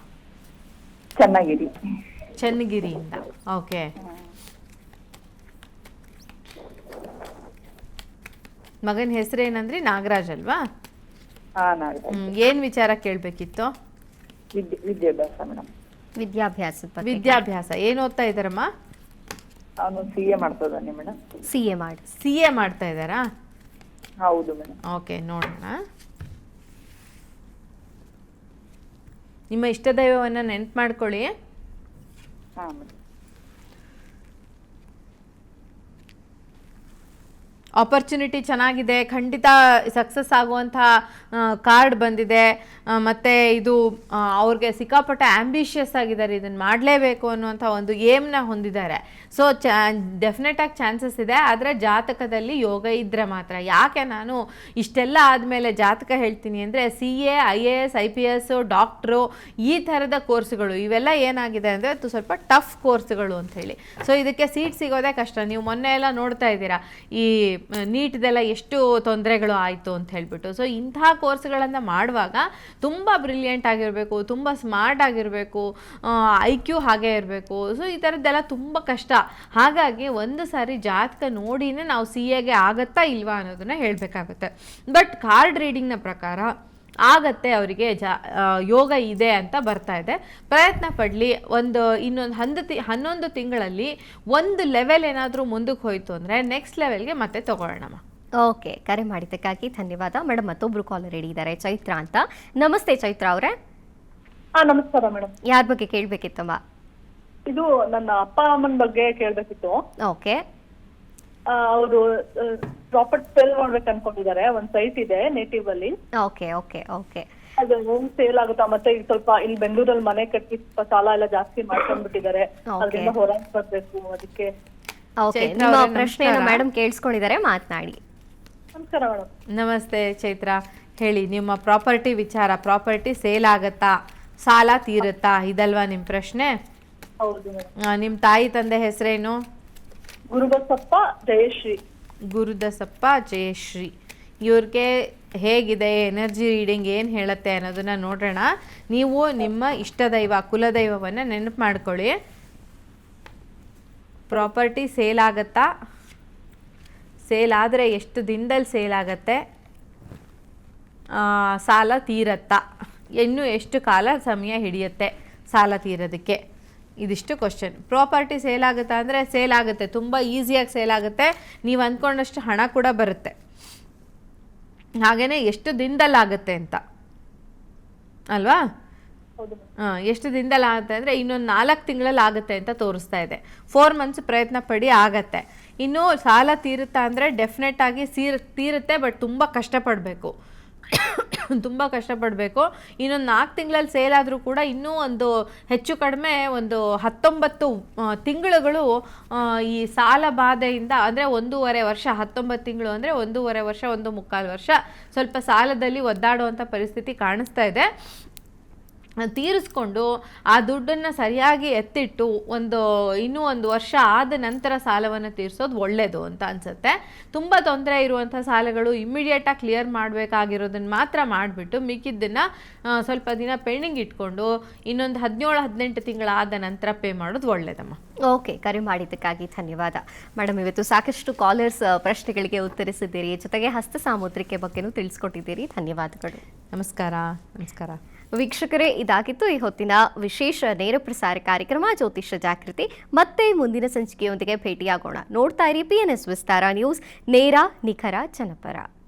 ಚೆನ್ನಾಗಿರಿ. ಚನ್ನಗಿರಿಯಿಂದ. ಓಕೆ. ಮಗನ ಹೆಸರೇನಂದ್ರಿ? ನಾಗರಾಜ್ ಅಲ್ವಾ? ಏನ್ ವಿಚಾರ ಕೇಳ್ಬೇಕಿತ್ತು? ವಿದ್ಯಾಭ್ಯಾಸ ಮೇಡಮ್. ವಿದ್ಯಾಭ್ಯಾಸದ ಬಗ್ಗೆ. ವಿದ್ಯಾಭ್ಯಾಸ ಏನ್ ಓದ್ತಾ ಇದ್ದಾರಮ್ಮ? ಅವನು CA ಮಾಡ್ತಾ ಇದ್ದಾನೆ ಮೇಡಮ್. CA ಮಾಡ್ತಾ ಇದ್ದಾರಾ? ಹೌದು ಮೇಡಮ್. ಓಕೆ, ನೋಡೋಣ. ನಿಮ್ಮ ಇಷ್ಟ ದೈವವನ್ನು ನೆನ್ಪು ಮಾಡ್ಕೊಳ್ಳಿ. ಹಾ ಮೇಡಮ್. ಆಪರ್ಚುನಿಟಿ ಚೆನ್ನಾಗಿದೆ, ಖಂಡಿತ ಸಕ್ಸಸ್ ಆಗುವಂಥ ಕಾರ್ಡ್ ಬಂದಿದೆ. ಮತ್ತು ಇದು ಅವ್ರಿಗೆ ಸಿಕ್ಕಾಪಟ್ಟೆ ಆ್ಯಂಬಿಷಿಯಸ್ ಆಗಿದ್ದಾರೆ, ಇದನ್ನು ಮಾಡಲೇಬೇಕು ಅನ್ನುವಂಥ ಒಂದು ಏಮ್ನ ಹೊಂದಿದ್ದಾರೆ. ಸೊ ಡೆಫಿನೆಟಾಗಿ ಚಾನ್ಸಸ್ ಇದೆ, ಆದರೆ ಜಾತಕದಲ್ಲಿ ಯೋಗ ಇದ್ದರೆ ಮಾತ್ರ. ಯಾಕೆ ನಾನು ಇಷ್ಟೆಲ್ಲ ಆದಮೇಲೆ ಜಾತಕ ಹೇಳ್ತೀನಿ ಅಂದರೆ, CA, IAS, IPS, ಡಾಕ್ಟ್ರು, ಈ ಥರದ ಕೋರ್ಸ್ಗಳು ಇವೆಲ್ಲ ಏನಾಗಿದೆ ಅಂದರೆ ಅದು ಸ್ವಲ್ಪ ಟಫ್ ಕೋರ್ಸ್ಗಳು ಅಂಥೇಳಿ. ಸೊ ಇದಕ್ಕೆ ಸೀಟ್ ಸಿಗೋದೇ ಕಷ್ಟ. ನೀವು ಮೊನ್ನೆ ಎಲ್ಲ ನೋಡ್ತಾ ಇದ್ದೀರಾ ಈ ನೀಟ್ದೆಲ್ಲ ಎಷ್ಟು ತೊಂದರೆಗಳು ಆಯಿತು ಅಂತ ಹೇಳ್ಬಿಟ್ಟು. ಸೊ ಇಂಥ ಕೋರ್ಸ್ಗಳನ್ನು ಮಾಡುವಾಗ ತುಂಬ ಬ್ರಿಲಿಯಂಟ್ ಆಗಿರಬೇಕು, ತುಂಬ ಸ್ಮಾರ್ಟ್ ಆಗಿರಬೇಕು, IQ ಹಾಗೆ ಇರಬೇಕು. ಸೊ ಈ ಥರದ್ದೆಲ್ಲ ತುಂಬ ಕಷ್ಟ. ಹಾಗಾಗಿ ಒಂದು ಸಾರಿ ಜಾತಕ ನೋಡಿನೇ ನಾವು CAಗೆ ಆಗತ್ತಾ ಇಲ್ವಾ ಅನ್ನೋದನ್ನ ಹೇಳಬೇಕಾಗುತ್ತೆ. ಬಟ್ ಕಾರ್ಡ್ ರೀಡಿಂಗ್ನ ಪ್ರಕಾರ ಆಗತ್ತೆ, ಅವರಿಗೆ ಯೋಗ ಇದೆ ಅಂತ ಬರ್ತಾ ಇದೆ. ಪ್ರಯತ್ನ ಪಡಲಿ. ಇನ್ನೊಂದು 11 ತಿಂಗಳಲ್ಲಿ ಒಂದು ಲೆವೆಲ್ ಏನಾದರೂ ಮುಂದಕ್ಕೆ ಹೋಯಿತು ಅಂದರೆ ನೆಕ್ಸ್ಟ್ ಲೆವೆಲ್ಗೆ ಮತ್ತೆ ತಗೊಳ್ಳೋಣ. ಓಕೆ, ಕರೆ ಮಾಡಿದ್ದಕ್ಕಾಗಿ ಧನ್ಯವಾದ ಮೇಡಮ್. ಮತ್ತೊಬ್ರು ಕಾಲರ್ ರೆಡಿ ಇದ್ದಾರೆ, ಚೈತ್ರ ಅಂತ. ನಮಸ್ತೆ ಚೈತ್ರ ಅವರೇ. ನಮಸ್ಕಾರ ಮೇಡಮ್. ಯಾರ ಬಗ್ಗೆ ಕೇಳಬೇಕಿತ್ತಮ್ಮ? ಇದು ನನ್ನ ಅಪ್ಪ ಅಮ್ಮನ ಬಗ್ಗೆ ಕೇಳ್ಬೇಕಿತ್ತು. ಓಕೆ. ಅವರು ಪ್ರಾಪರ್ಟಿ ಸೇಲ್ ಮಾಡ್ಬೇಕು ಅನ್ಕೊಂಡಿದ್ದಾರೆ. ಒಂದ್ ಸೈಟ್ ಇದೆ ನೇಟಿವ್ ಅಲ್ಲಿ. Okay okay okay. ಅದು ಹೋಮ್ ಸೇಲ್ ಆಗುತ್ತಾ? ಮತ್ತೆ ಈಗ ಸ್ವಲ್ಪ ಇಲ್ಲಿ ಬೆಂಗಳೂರಲ್ಲಿ ಮನೆ ಕಟ್ಟಿ ಸ್ವಲ್ಪ ಸಾಲ ಎಲ್ಲ ಜಾಸ್ತಿ ಮಾಡ್ಕೊಂಡ್ಬಿಟ್ಟಿದ್ದಾರೆ. ಅದರಿಂದ ಹೊರಗೆ ಬರ್ಬೇಕು, ಅದಕ್ಕೆ. ಓಕೆ, ನಿಮ್ಮ ಪ್ರಶ್ನೆಯನ್ನು ಮೇಡಮ್ ಕೇಳಿಸ್ಕೊಂಡಿದ್ದಾರೆ, ಮಾತನಾಡಿ. ನಮಸ್ಕಾರ ಮೇಡಮ್. ನಮಸ್ತೆ ಚೈತ್ರ, ಹೇಳಿ. ನಿಮ್ಮ ಪ್ರಾಪರ್ಟಿ ವಿಚಾರ, ಪ್ರಾಪರ್ಟಿ ಸೇಲ್ ಆಗತ್ತಾ, ಸಾಲ ತೀರುತ್ತಾ, ಇದಲ್ವಾ ನಿಮ್ಮ ಪ್ರಶ್ನೆ? ಹೌದು ಮೇಡಮ್. ನಿಮ್ಮ ತಾಯಿ ತಂದೆ ಹೆಸರೇನು? ಗುರುಬಸಪ್ಪ ಜಯಶ್ರೀ. ಗುರುದಸಪ್ಪ ಜಯಶ್ರೀ. ಇವ್ರಿಗೆ ಹೇಗಿದೆ ಎನರ್ಜಿ ರೀಡಿಂಗ್, ಏನು ಹೇಳುತ್ತೆ ಅನ್ನೋದನ್ನ ನೋಡೋಣ. ನೀವು ನಿಮ್ಮ ಇಷ್ಟ ದೈವ, ಕುಲದೈವವನ್ನು ನೆನಪು ಮಾಡ್ಕೊಳ್ಳಿ. ಪ್ರಾಪರ್ಟಿ ಸೇಲ್ ಆಗತ್ತಾ, ಸೇಲ್ ಆದರೆ ಎಷ್ಟು ದಿನದಲ್ಲಿ ಸೇಲ್ ಆಗತ್ತೆ, ಸಾಲ ತೀರತ್ತಾ, ಇನ್ನೂ ಎಷ್ಟು ಕಾಲ ಸಮಯ ಹಿಡಿಯುತ್ತೆ ಸಾಲ ತೀರೋದಕ್ಕೆ, ಇದಿಷ್ಟು ಕ್ವಶನ್. ಪ್ರಾಪರ್ಟಿ ಸೇಲ್ ಆಗುತ್ತಾ ಅಂದರೆ ಸೇಲ್ ಆಗುತ್ತೆ, ತುಂಬ ಈಸಿಯಾಗಿ ಸೇಲ್ ಆಗುತ್ತೆ, ನೀವು ಅಂದ್ಕೊಂಡಷ್ಟು ಹಣ ಕೂಡ ಬರುತ್ತೆ. ಹಾಗೆಯೇ ಎಷ್ಟು ದಿನದಲ್ಲಾಗುತ್ತೆ ಅಂತ ಅಲ್ವಾ? ಎಷ್ಟು ದಿನದಲ್ಲಿ ಆಗುತ್ತೆ ಅಂದರೆ ಇನ್ನೊಂದು 4 ತಿಂಗಳಲ್ಲಿ ಆಗುತ್ತೆ ಅಂತ ತೋರಿಸ್ತಾ ಇದೆ. 4 ಮಂತ್ಸ್ ಪ್ರಯತ್ನ ಪಡಿ, ಆಗತ್ತೆ. ಇನ್ನು ಸಾಲ ತೀರುತ್ತಾ ಅಂದರೆ ಡೆಫಿನೆಟ್ ಆಗಿ ತೀರುತ್ತೆ, ಬಟ್ ತುಂಬ ಕಷ್ಟಪಡಬೇಕು, ತುಂಬ ಕಷ್ಟಪಡಬೇಕು. ಇನ್ನೊಂದು 4 ತಿಂಗಳಲ್ಲಿ ಸೇಲ್ ಆದರೂ ಕೂಡ ಇನ್ನೂ ಒಂದು ಹೆಚ್ಚು ಕಡಿಮೆ ಒಂದು 19 ತಿಂಗಳುಗಳು ಈ ಸಾಲ ಬಾಧೆಯಿಂದ, ಅಂದರೆ 1.5 ವರ್ಷ, 19 ತಿಂಗಳು ಅಂದರೆ 1.5 ವರ್ಷ, 1.25 ವರ್ಷ ಸ್ವಲ್ಪ ಸಾಲದಲ್ಲಿ ಒದ್ದಾಡುವಂಥ ಪರಿಸ್ಥಿತಿ ಕಾಣಿಸ್ತಾ ಇದೆ. ತೀರಿಸ್ಕೊಂಡು ಆ ದುಡ್ಡನ್ನು ಸರಿಯಾಗಿ ಎತ್ತಿಟ್ಟು ಇನ್ನೂ ಒಂದು ವರ್ಷ ಆದ ನಂತರ ಸಾಲವನ್ನು ತೀರಿಸೋದು ಒಳ್ಳೆಯದು ಅಂತ ಅನಿಸುತ್ತೆ. ತುಂಬ ತೊಂದರೆ ಇರುವಂಥ ಸಾಲಗಳು ಇಮ್ಮಿಡಿಯೇಟಾಗಿ ಕ್ಲಿಯರ್ ಮಾಡಬೇಕಾಗಿರೋದನ್ನು ಮಾತ್ರ ಮಾಡಿಬಿಟ್ಟು ಮಿಕ್ಕಿದ್ದನ್ನು ಸ್ವಲ್ಪ ದಿನ ಪೆಂಡಿಂಗ್ ಇಟ್ಕೊಂಡು ಇನ್ನೊಂದು 17-18 ತಿಂಗಳಾದ ನಂತರ ಪೇ ಮಾಡೋದು ಒಳ್ಳೆಯದಮ್ಮ. ಓಕೆ, ಕರೆ ಮಾಡಿದ್ದಕ್ಕಾಗಿ ಧನ್ಯವಾದ ಮೇಡಮ್. ಇವತ್ತು ಸಾಕಷ್ಟು ಕಾಲರ್ಸ್ ಪ್ರಶ್ನೆಗಳಿಗೆ ಉತ್ತರಿಸಿದ್ದೀರಿ, ಜೊತೆಗೆ ಹಸ್ತ ಸಾಮುದ್ರಿಕೆ ಬಗ್ಗೆನೂ ತಿಳಿಸ್ಕೊಟ್ಟಿದ್ದೀರಿ. ಧನ್ಯವಾದಗಳು. ನಮಸ್ಕಾರ. ನಮಸ್ಕಾರ. ವೀಕ್ಷಕರೇ, ಇದಾಗಿತ್ತು ಈ ಹೊತ್ತಿನ ವಿಶೇಷ ನೇರ ಪ್ರಸಾರ ಕಾರ್ಯಕ್ರಮ ಜ್ಯೋತಿಷ್ಯ ಜಾಗೃತಿ. ಮತ್ತೆ ಮುಂದಿನ ಸಂಚಿಕೆಯೊಂದಿಗೆ ಭೇಟಿಯಾಗೋಣ. ನೋಡ್ತಾ ಇರಿ PNS ವಿಸ್ತಾರ ನ್ಯೂಸ್, ನೇರ ನಿಖರ ಜನಪರ.